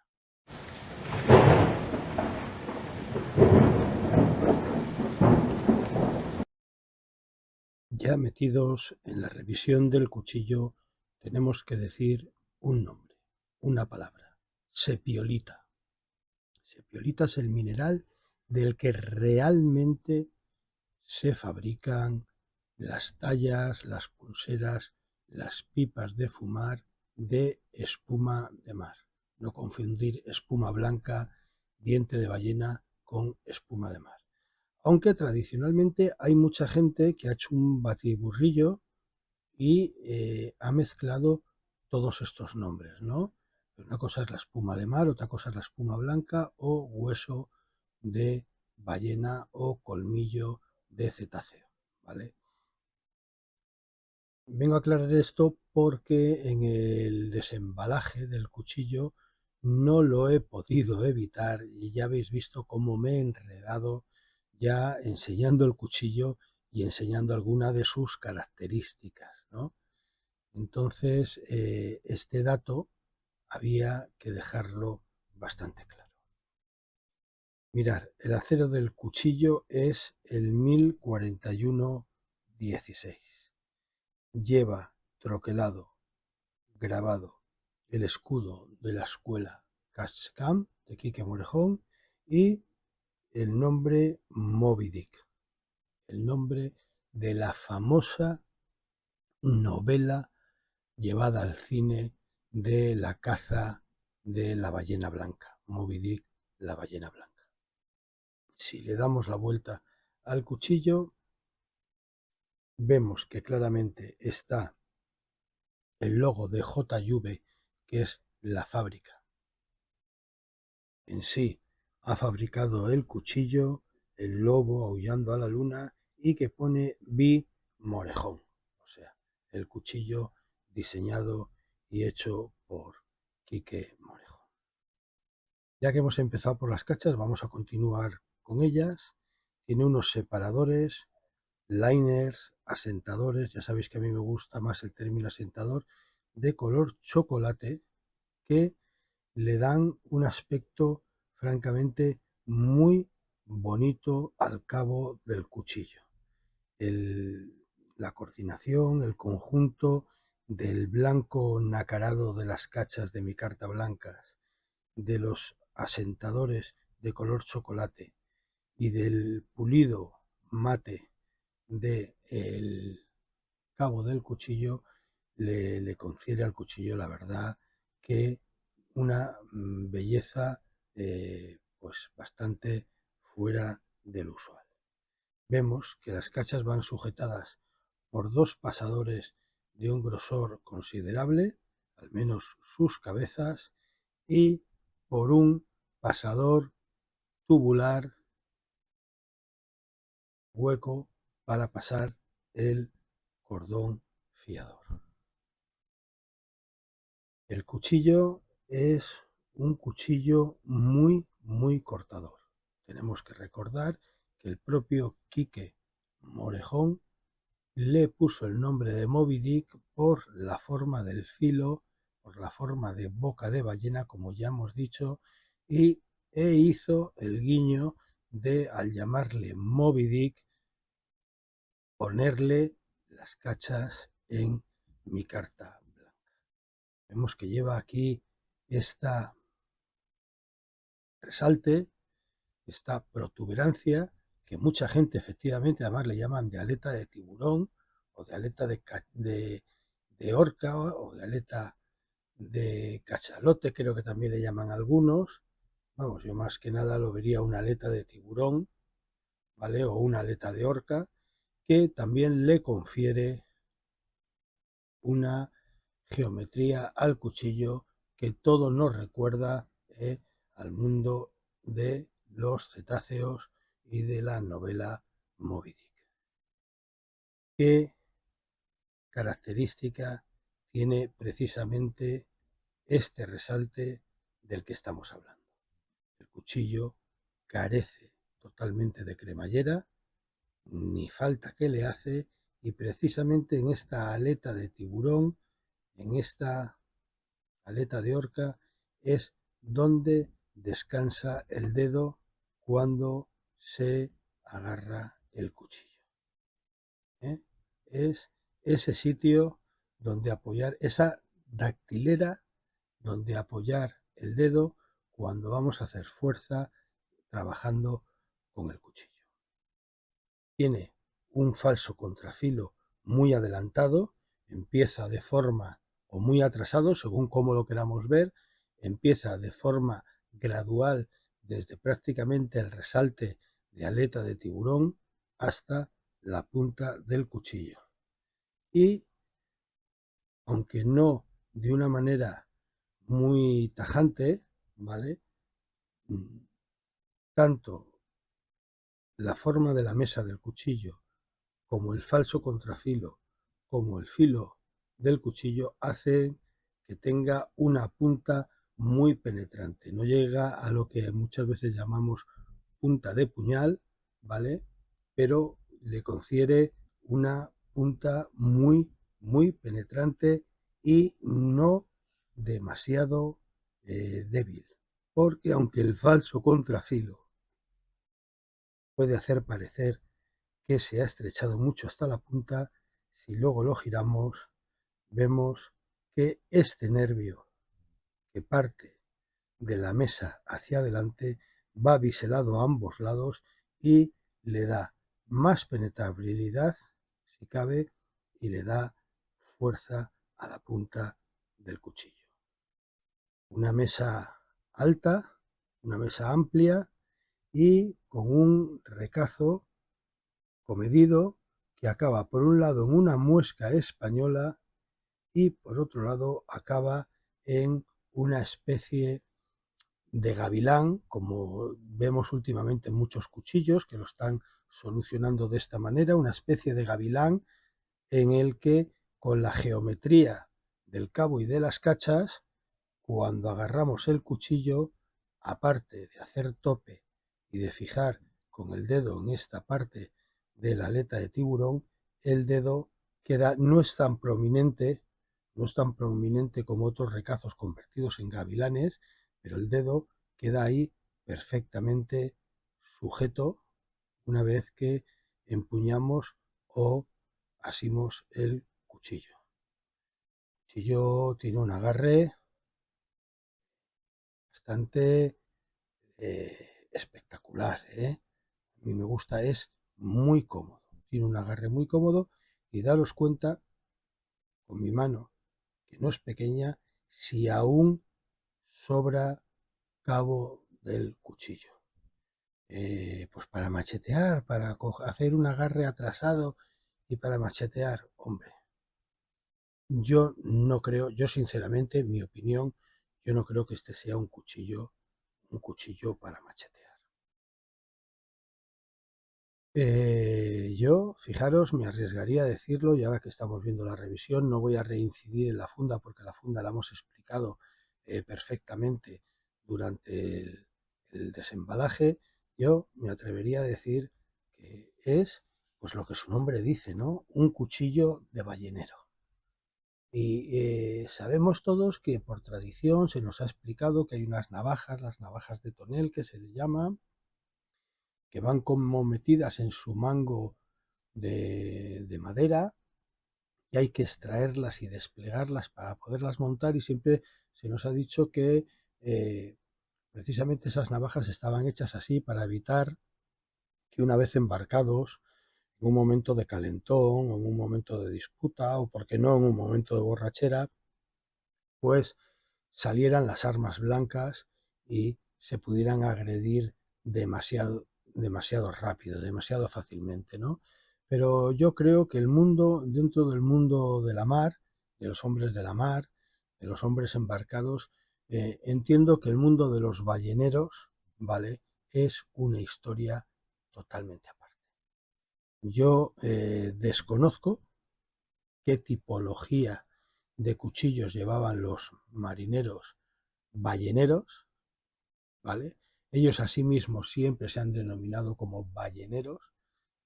Ya metidos en la revisión del cuchillo, tenemos que decir un nombre, una palabra: sepiolita. Sepiolita es el mineral del que realmente se fabrican las tallas, las pulseras, las pipas de fumar de espuma de mar. No confundir espuma blanca, diente de ballena con espuma de mar. Aunque tradicionalmente hay mucha gente que ha hecho un batiburrillo y ha mezclado todos estos nombres, ¿no? Una cosa es la espuma de mar, otra cosa es la espuma blanca o hueso de ballena o colmillo de cetáceo, ¿vale? Vengo a aclarar esto porque en el desembalaje del cuchillo no lo he podido evitar y ya habéis visto cómo me he enredado ya enseñando el cuchillo y enseñando alguna de sus características, ¿no? Entonces, este dato había que dejarlo bastante claro. Mirad, el acero del cuchillo es el 1041-16. Lleva troquelado, grabado, el escudo de la escuela Cascam de Quique Morejón y el nombre Moby Dick, el nombre de la famosa novela llevada al cine de la caza de la ballena blanca, Moby Dick, la ballena blanca. Si le damos la vuelta al cuchillo, vemos que claramente está el logo de JV, que es la fábrica en sí. Ha fabricado el cuchillo, el lobo aullando a la luna y que pone B. Morejón, o sea, el cuchillo diseñado y hecho por Quique Morejón. Ya que hemos empezado por las cachas, vamos a continuar con ellas. Tiene unos separadores, liners, asentadores, ya sabéis que a mí me gusta más el término asentador, de color chocolate, que le dan un aspecto francamente muy bonito al cabo del cuchillo. La coordinación, el conjunto del blanco nacarado de las cachas de micarta blancas, de los asentadores de color chocolate y del pulido mate del cabo del cuchillo, le confiere al cuchillo, la verdad, que una belleza pues bastante fuera del usual. Vemos que las cachas van sujetadas por dos pasadores de un grosor considerable, al menos sus cabezas, y por un pasador tubular hueco para pasar el cordón fiador. El cuchillo es un cuchillo muy cortador. Tenemos que recordar que el propio Quique Morejón le puso el nombre de Moby Dick por la forma del filo, por la forma de boca de ballena, como ya hemos dicho, e hizo el guiño de, al llamarle Moby Dick, ponerle las cachas en micarta blanca. Vemos que lleva aquí esta resalte, esta protuberancia, que mucha gente efectivamente además le llaman de aleta de tiburón o de aleta de orca o de aleta de cachalote, creo que también le llaman algunos. Vamos, yo más que nada lo vería una aleta de tiburón, ¿vale? O una aleta de orca, que también le confiere una geometría al cuchillo que todo nos recuerda al mundo de los cetáceos y de la novela Moby Dick. ¿Qué característica tiene precisamente este resalte del que estamos hablando? El cuchillo carece totalmente de cremallera, ni falta que le hace, y precisamente en esta aleta de tiburón, en esta aleta de orca, es donde descansa el dedo cuando se agarra el cuchillo. Es ese sitio donde apoyar, esa dactilera donde apoyar el dedo cuando vamos a hacer fuerza trabajando con el cuchillo. Tiene un falso contrafilo muy adelantado, empieza de forma o muy atrasado, según cómo lo queramos ver, empieza de forma gradual desde prácticamente el resalte de aleta de tiburón hasta la punta del cuchillo. Y aunque no de una manera muy tajante, ¿vale? Tanto la forma de la mesa del cuchillo como el falso contrafilo, como el filo del cuchillo, hace que tenga una punta muy penetrante. No llega a lo que muchas veces llamamos punta de puñal, ¿vale? Pero le confiere una punta muy, muy penetrante y no demasiado débil. Porque aunque el falso contrafilo puede hacer parecer que se ha estrechado mucho hasta la punta, si luego lo giramos, vemos que este nervio que parte de la mesa hacia adelante va biselado a ambos lados y le da más penetrabilidad, si cabe, y le da fuerza a la punta del cuchillo. Una mesa alta, una mesa amplia y con un recazo comedido que acaba por un lado en una muesca española y por otro lado acaba en una especie de gavilán, como vemos últimamente en muchos cuchillos que lo están solucionando de esta manera, una especie de gavilán en el que con la geometría del cabo y de las cachas, cuando agarramos el cuchillo, aparte de hacer tope y de fijar con el dedo en esta parte de la aleta de tiburón, el dedo queda, no es tan prominente como otros recazos convertidos en gavilanes, pero el dedo queda ahí perfectamente sujeto una vez que empuñamos o asimos el cuchillo. El cuchillo tiene un agarre bastante espectacular, A mí me gusta, es muy cómodo, tiene un agarre muy cómodo y daros cuenta con mi mano, que no es pequeña, si aún sobra cabo del cuchillo. Pues para machetear, para hacer un agarre atrasado y para machetear, hombre, yo no creo, yo sinceramente, mi opinión, yo no creo que este sea un cuchillo para machetear. Yo, fijaros, me arriesgaría a decirlo, y ahora que estamos viendo la revisión, no voy a reincidir en la funda porque la funda la hemos explicado perfectamente durante el desembalaje. Yo me atrevería a decir que es, pues lo que su nombre dice, ¿no? Un cuchillo de ballenero. Y sabemos todos que por tradición se nos ha explicado que hay unas navajas, las navajas de tonel que se le llaman, que van como metidas en su mango de madera y hay que extraerlas y desplegarlas para poderlas montar, y siempre se nos ha dicho que precisamente esas navajas estaban hechas así para evitar que una vez embarcados en un momento de calentón o en un momento de disputa o por qué no en un momento de borrachera, pues salieran las armas blancas y se pudieran agredir demasiado rápido, demasiado fácilmente, ¿no? Pero yo creo que el mundo, dentro del mundo de la mar, de los hombres de la mar, de los hombres embarcados, entiendo que el mundo de los balleneros, ¿vale? Es una historia totalmente aparte. Yo desconozco qué tipología de cuchillos llevaban los marineros balleneros, ¿vale? Ellos asimismo siempre se han denominado como balleneros.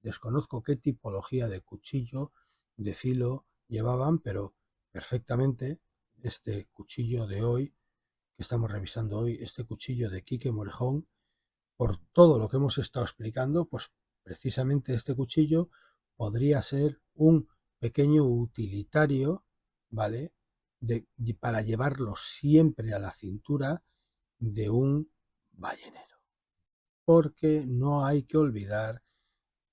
Desconozco qué tipología de cuchillo, de filo llevaban, pero perfectamente este cuchillo de hoy, que estamos revisando hoy, este cuchillo de Quique Morejón, por todo lo que hemos estado explicando, pues precisamente este cuchillo podría ser un pequeño utilitario, ¿vale? Para llevarlo siempre a la cintura de un ballenero. Porque no hay que olvidar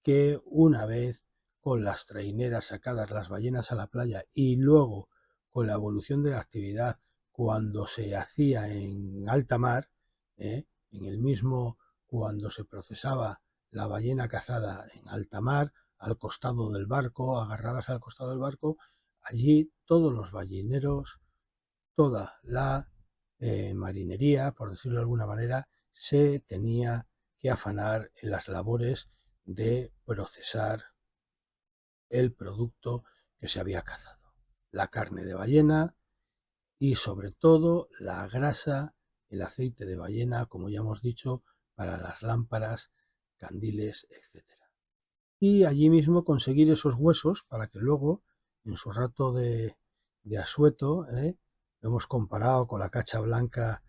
que una vez con las traineras sacadas las ballenas a la playa y luego con la evolución de la actividad cuando se hacía en alta mar, en el mismo cuando se procesaba la ballena cazada en alta mar, al costado del barco, agarradas al costado del barco, allí todos los balleneros, toda la marinería, por decirlo de alguna manera, se tenía que afanar en las labores de procesar el producto que se había cazado. La carne de ballena y sobre todo la grasa, el aceite de ballena, como ya hemos dicho, para las lámparas, candiles, etcétera. Y allí mismo conseguir esos huesos para que luego, en su rato de asueto, lo hemos comparado con la cacha blanca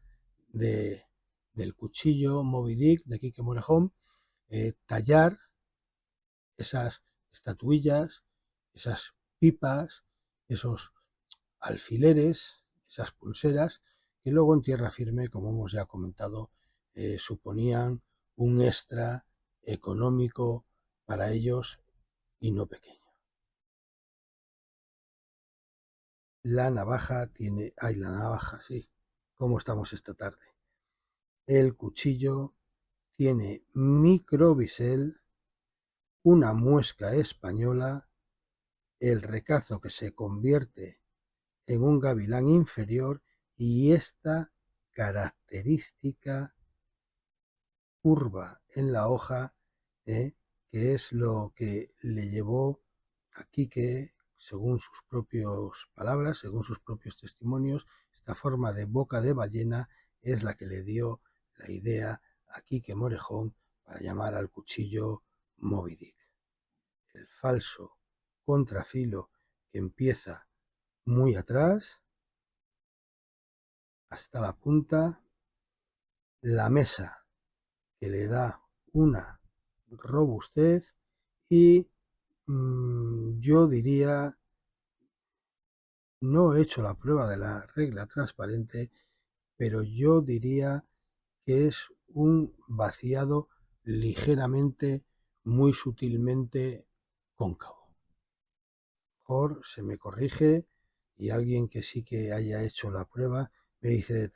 de, del cuchillo Moby Dick de Quique Morejón, tallar esas estatuillas, esas pipas, esos alfileres, esas pulseras, que luego en tierra firme, como hemos ya comentado, suponían un extra económico para ellos y no pequeño. La navaja tiene, ay, la navaja, sí, ¿cómo estamos esta tarde? El cuchillo tiene microbisel, una muesca española, el recazo que se convierte en un gavilán inferior y esta característica curva en la hoja, que es lo que le llevó a Quique, según sus propias palabras, según sus propios testimonios, esta forma de boca de ballena es la que le dio la idea a Quique Morejón para llamar al cuchillo Moby Dick. El falso contrafilo que empieza muy atrás hasta la punta, la mesa que le da una robustez y yo diría, no he hecho la prueba de la regla transparente, pero yo diría que es un vaciado ligeramente, muy sutilmente cóncavo. Mejor se me corrige y alguien que sí que haya hecho la prueba me dice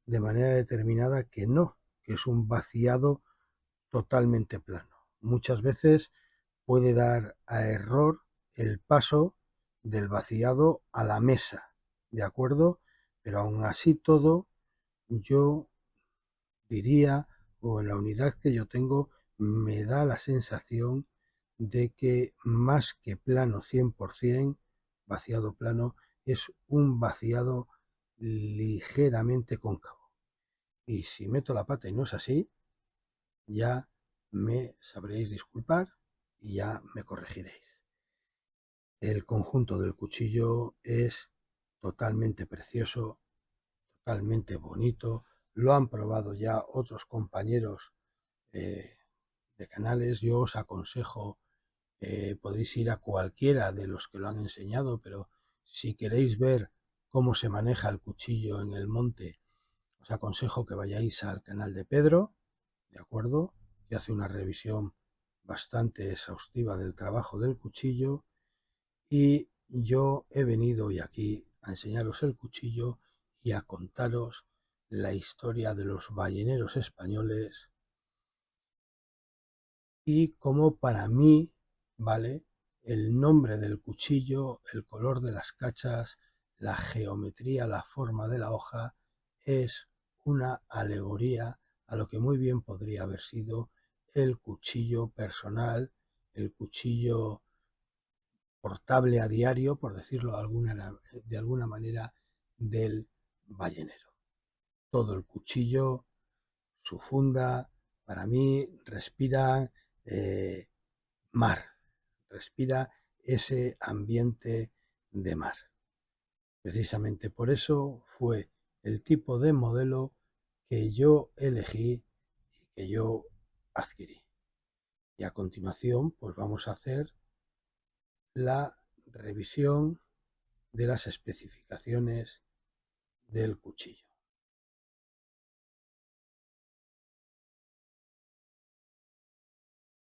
de manera determinada que no, que es un vaciado totalmente plano. Muchas veces puede dar a error el paso del vaciado a la mesa, ¿de acuerdo? Pero aún así todo, yo diría, o en la unidad que yo tengo, me da la sensación de que más que plano 100%, vaciado plano, es un vaciado ligeramente cóncavo. Y si meto la pata y no es así, ya me sabréis disculpar y ya me corregiréis. El conjunto del cuchillo es totalmente precioso, totalmente bonito. Lo han probado ya otros compañeros de canales. Yo os aconsejo, podéis ir a cualquiera de los que lo han enseñado, pero si queréis ver cómo se maneja el cuchillo en el monte, os aconsejo que vayáis al canal de Pedro, ¿de acuerdo? Que hace una revisión bastante exhaustiva del trabajo del cuchillo. Y yo he venido hoy aquí a enseñaros el cuchillo y a contaros la historia de los balleneros españoles y como para mí, ¿vale? El nombre del cuchillo, el color de las cachas, la geometría, la forma de la hoja, es una alegoría a lo que muy bien podría haber sido el cuchillo personal, el cuchillo portable a diario, por decirlo de alguna manera, del ballenero. Todo el cuchillo, su funda, para mí respira mar, respira ese ambiente de mar. Precisamente por eso fue el tipo de modelo que yo elegí y que yo adquirí. Y a continuación, pues vamos a hacer la revisión de las especificaciones del cuchillo.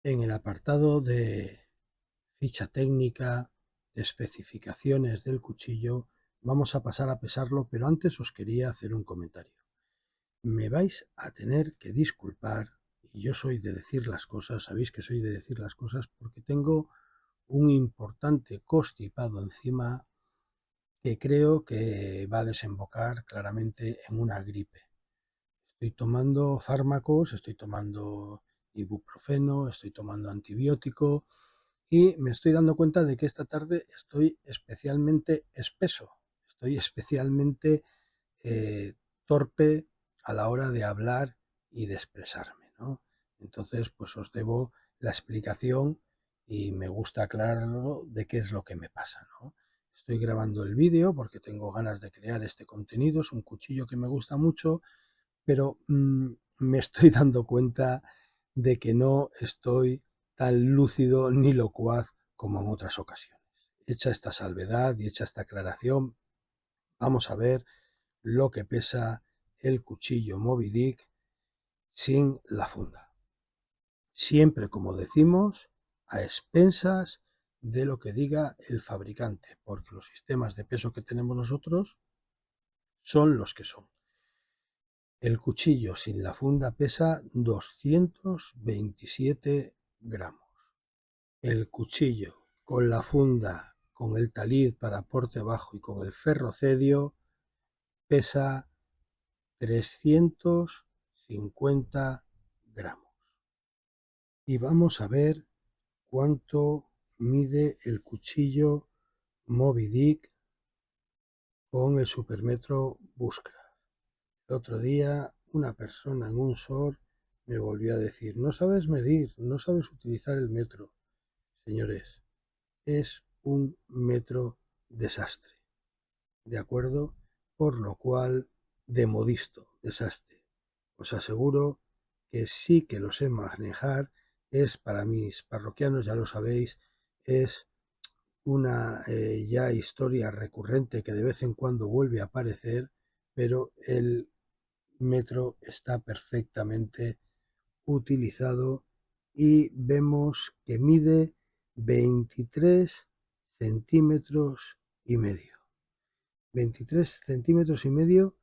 En el apartado de ficha técnica, de especificaciones del cuchillo, vamos a pasar a pesarlo, pero antes os quería hacer un comentario. Me vais a tener que disculpar, y yo soy de decir las cosas, sabéis que soy de decir las cosas, porque tengo un importante constipado encima que creo que va a desembocar claramente en una gripe. Estoy tomando fármacos, estoy tomando ibuprofeno, estoy tomando antibiótico y me estoy dando cuenta de que esta tarde estoy especialmente espeso, estoy especialmente torpe a la hora de hablar y de expresarme, ¿no? Entonces, pues os debo la explicación y me gusta aclararlo de qué es lo que me pasa, ¿no? Estoy grabando el vídeo porque tengo ganas de crear este contenido, es un cuchillo que me gusta mucho, pero me estoy dando cuenta de que no estoy tan lúcido ni locuaz como en otras ocasiones. Hecha esta salvedad y hecha esta aclaración, vamos a ver lo que pesa el cuchillo Moby Dick sin la funda. Siempre, como decimos, a expensas de lo que diga el fabricante, porque los sistemas de peso que tenemos nosotros son los que son. El cuchillo sin la funda pesa 227 gramos. El cuchillo con la funda, con el talid para porte bajo y con el ferrocedio pesa 350 gramos. Y vamos a ver cuánto mide el cuchillo Moby Dick con el supermetro Bushcraft. El otro día una persona en un SOR me volvió a decir, no sabes medir, no sabes utilizar el metro. Señores, es un metro desastre, ¿de acuerdo? Por lo cual, de modisto, desastre. Os aseguro que sí que lo sé manejar, es para mis parroquianos, ya lo sabéis, es una ya historia recurrente que de vez en cuando vuelve a aparecer, pero el metro está perfectamente utilizado y vemos que mide 23 centímetros y medio. 23 centímetros y medio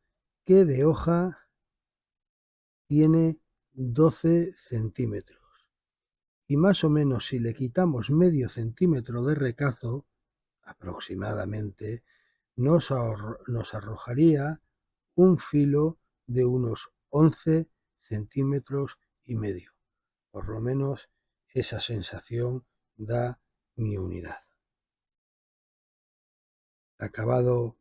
que de hoja tiene 12 centímetros. Y más o menos si le quitamos medio centímetro de recazo, aproximadamente, nos arrojaría un filo de unos 11 centímetros y medio. Por lo menos esa sensación da mi unidad. El acabado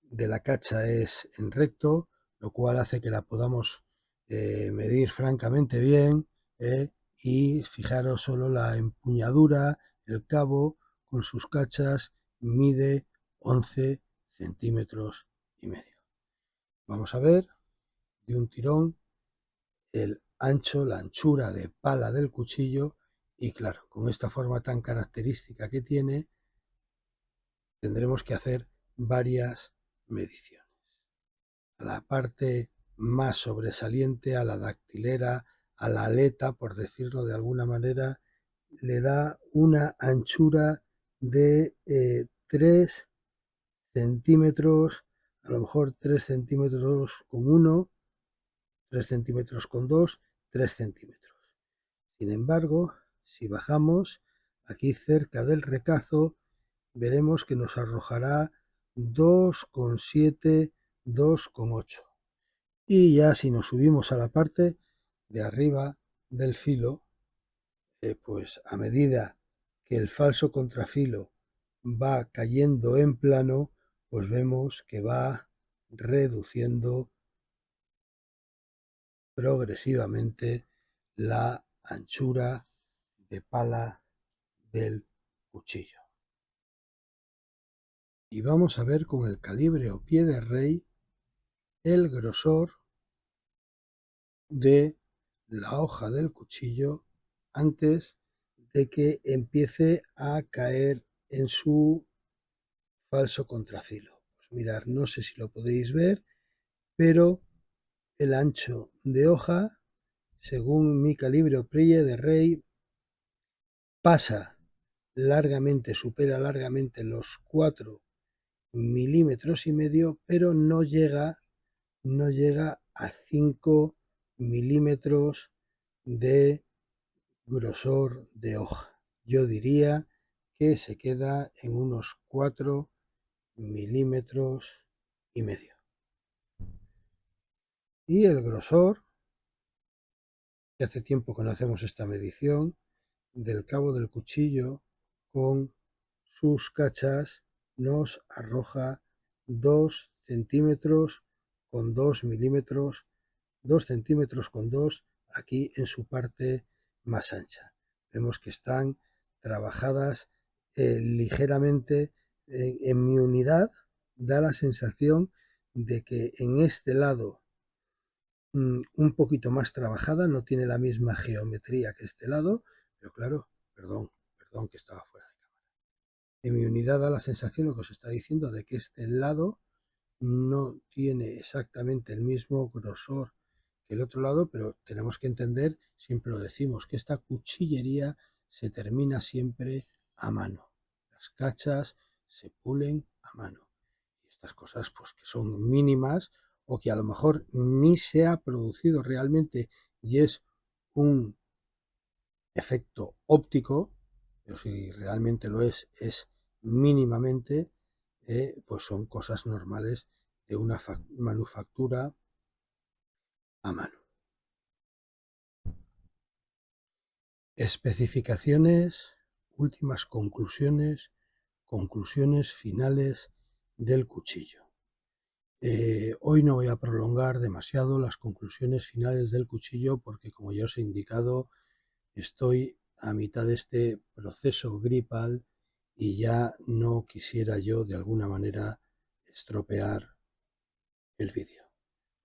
de la cacha es en recto, lo cual hace que la podamos medir francamente bien, y fijaros solo la empuñadura, el cabo con sus cachas mide 11 centímetros y medio. Vamos a ver de un tirón el ancho, la anchura de pala del cuchillo y claro, con esta forma tan característica que tiene, tendremos que hacer varias mediciones. A la parte más sobresaliente, a la dactilera, a la aleta, por decirlo de alguna manera, le da una anchura de 3 centímetros, a lo mejor 3 centímetros con 1, 3 centímetros con 2, 3 centímetros. Sin embargo, Si bajamos aquí cerca del recazo, veremos que nos arrojará 2,7, 2,8. Y ya si nos subimos a la parte de arriba del filo, pues a medida que el falso contrafilo va cayendo en plano, pues vemos que va reduciendo progresivamente la anchura de pala del cuchillo. Y vamos a ver con el calibre o pie de rey el grosor de la hoja del cuchillo antes de que empiece a caer en su falso contrafilo. Pues mirar, no sé si lo podéis ver, pero el ancho de hoja, según mi calibre o pie de rey, supera largamente los 4,5 milímetros, pero no llega a 5 milímetros de grosor de hoja. Yo diría que se queda en unos 4,5 milímetros. Y el grosor, que hace tiempo que no hacemos esta medición, del cabo del cuchillo con sus cachas nos arroja 2 centímetros con 2 milímetros, 2 centímetros con 2 aquí en su parte más ancha. Vemos que están trabajadas ligeramente. En mi unidad da la sensación de que en este lado un poquito más trabajada, no tiene la misma geometría que este lado, pero claro, perdón que estaba fuera de cámara. En mi unidad da la sensación, lo que os está diciendo, de que este lado no tiene exactamente el mismo grosor que el otro lado, pero tenemos que entender, siempre lo decimos, que esta cuchillería se termina siempre a mano. Las cachas se pulen a mano. Y estas cosas pues que son mínimas o que a lo mejor ni se ha producido realmente y es un efecto óptico, pero si realmente lo es mínimamente, pues son cosas normales de una manufactura a mano. Especificaciones, últimas conclusiones finales del cuchillo. Hoy no voy a prolongar demasiado las conclusiones finales del cuchillo porque, como ya os he indicado, estoy a mitad de este proceso gripal y ya no quisiera yo de alguna manera estropear el vídeo.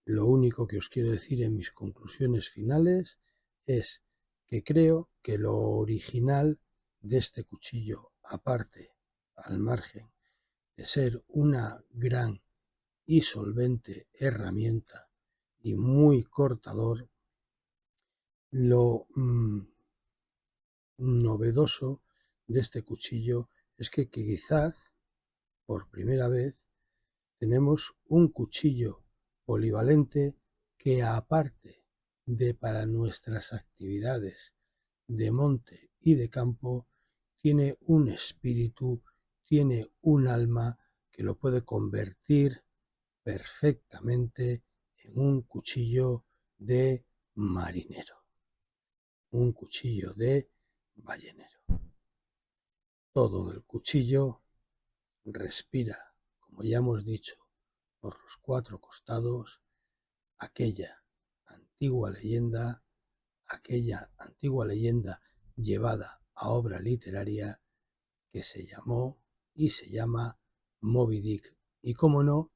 Lo único que os quiero decir en mis conclusiones finales es que creo que lo original de este cuchillo, aparte, al margen de ser una gran y solvente herramienta y muy cortador, lo novedoso de este cuchillo es que quizás por primera vez tenemos un cuchillo polivalente que, aparte de para nuestras actividades de monte y de campo, tiene un espíritu, tiene un alma que lo puede convertir perfectamente en un cuchillo de marinero, un cuchillo de ballenero. Todo el cuchillo respira, como ya hemos dicho, por los 4 costados, aquella antigua leyenda llevada a obra literaria que se llamó y se llama Moby Dick, y cómo no,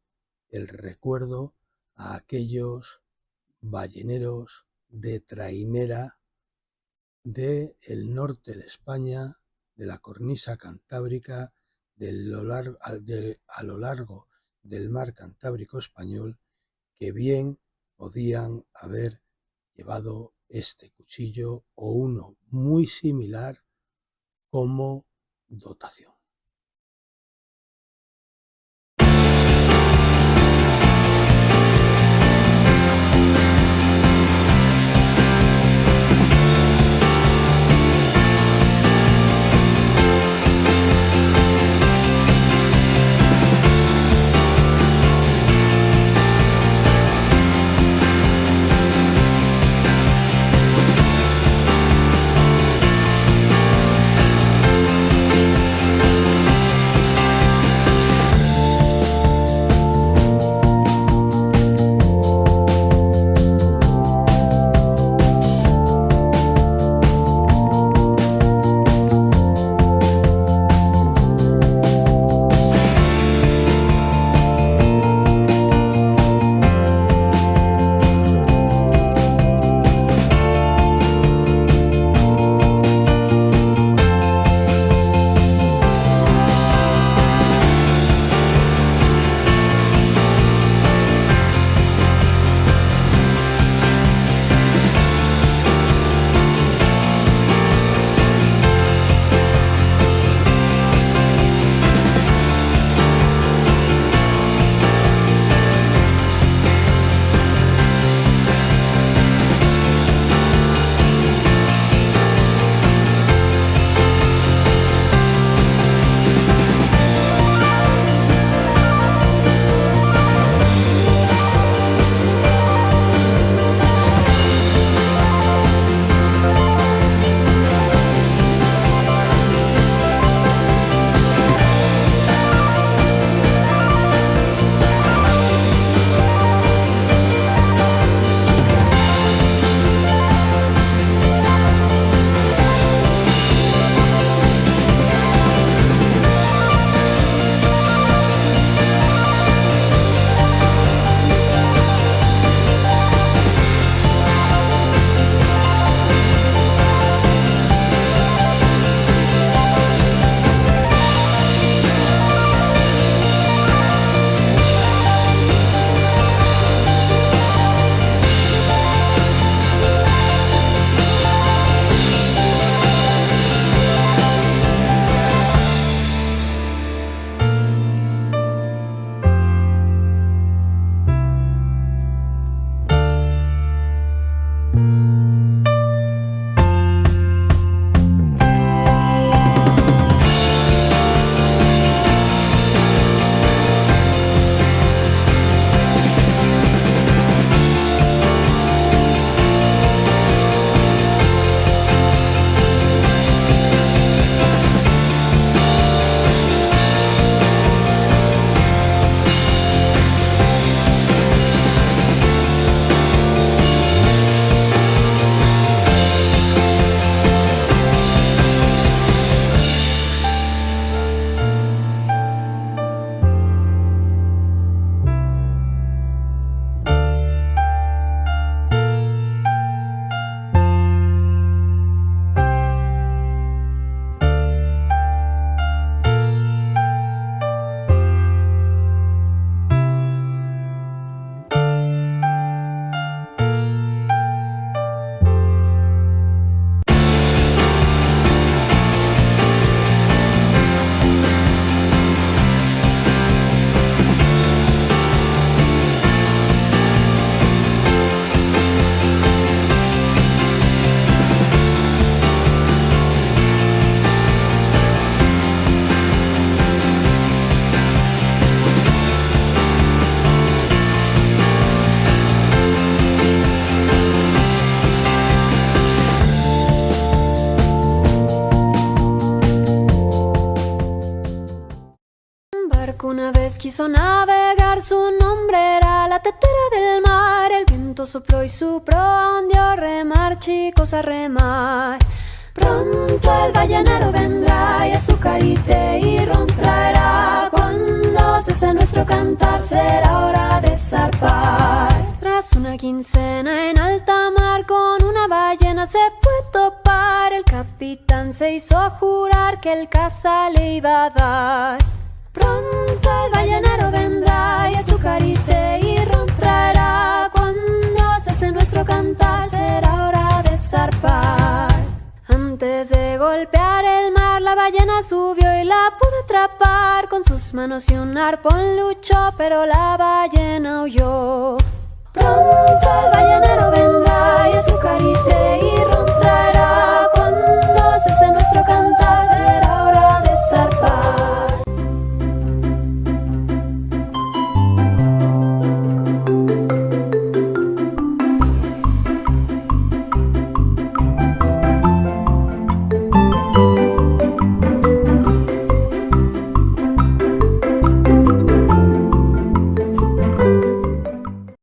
el recuerdo a aquellos balleneros de trainera del norte de España, de la cornisa cantábrica, a lo largo del mar Cantábrico español, que bien podían haber llevado este cuchillo o uno muy similar como dotación. quiso navegar, su nombre era la tetera del mar. El viento sopló y su proa hundió, remar, chicos, a remar. Pronto el ballenero vendrá y azúcar y té y ron traerá. Cuando cese nuestro cantar será hora de zarpar. Tras una quincena en alta mar con una ballena se fue a topar. El capitán se hizo jurar que el caza le iba a dar. Pronto el ballenero vendrá y azúcar y té y ron traerá. Cuando cese nuestro cantar será hora de zarpar. Antes de golpear el mar, la ballena subió y la pudo atrapar. Con sus manos y un arpón luchó, pero la ballena huyó. Pronto el ballenero vendrá y azúcar y té y ron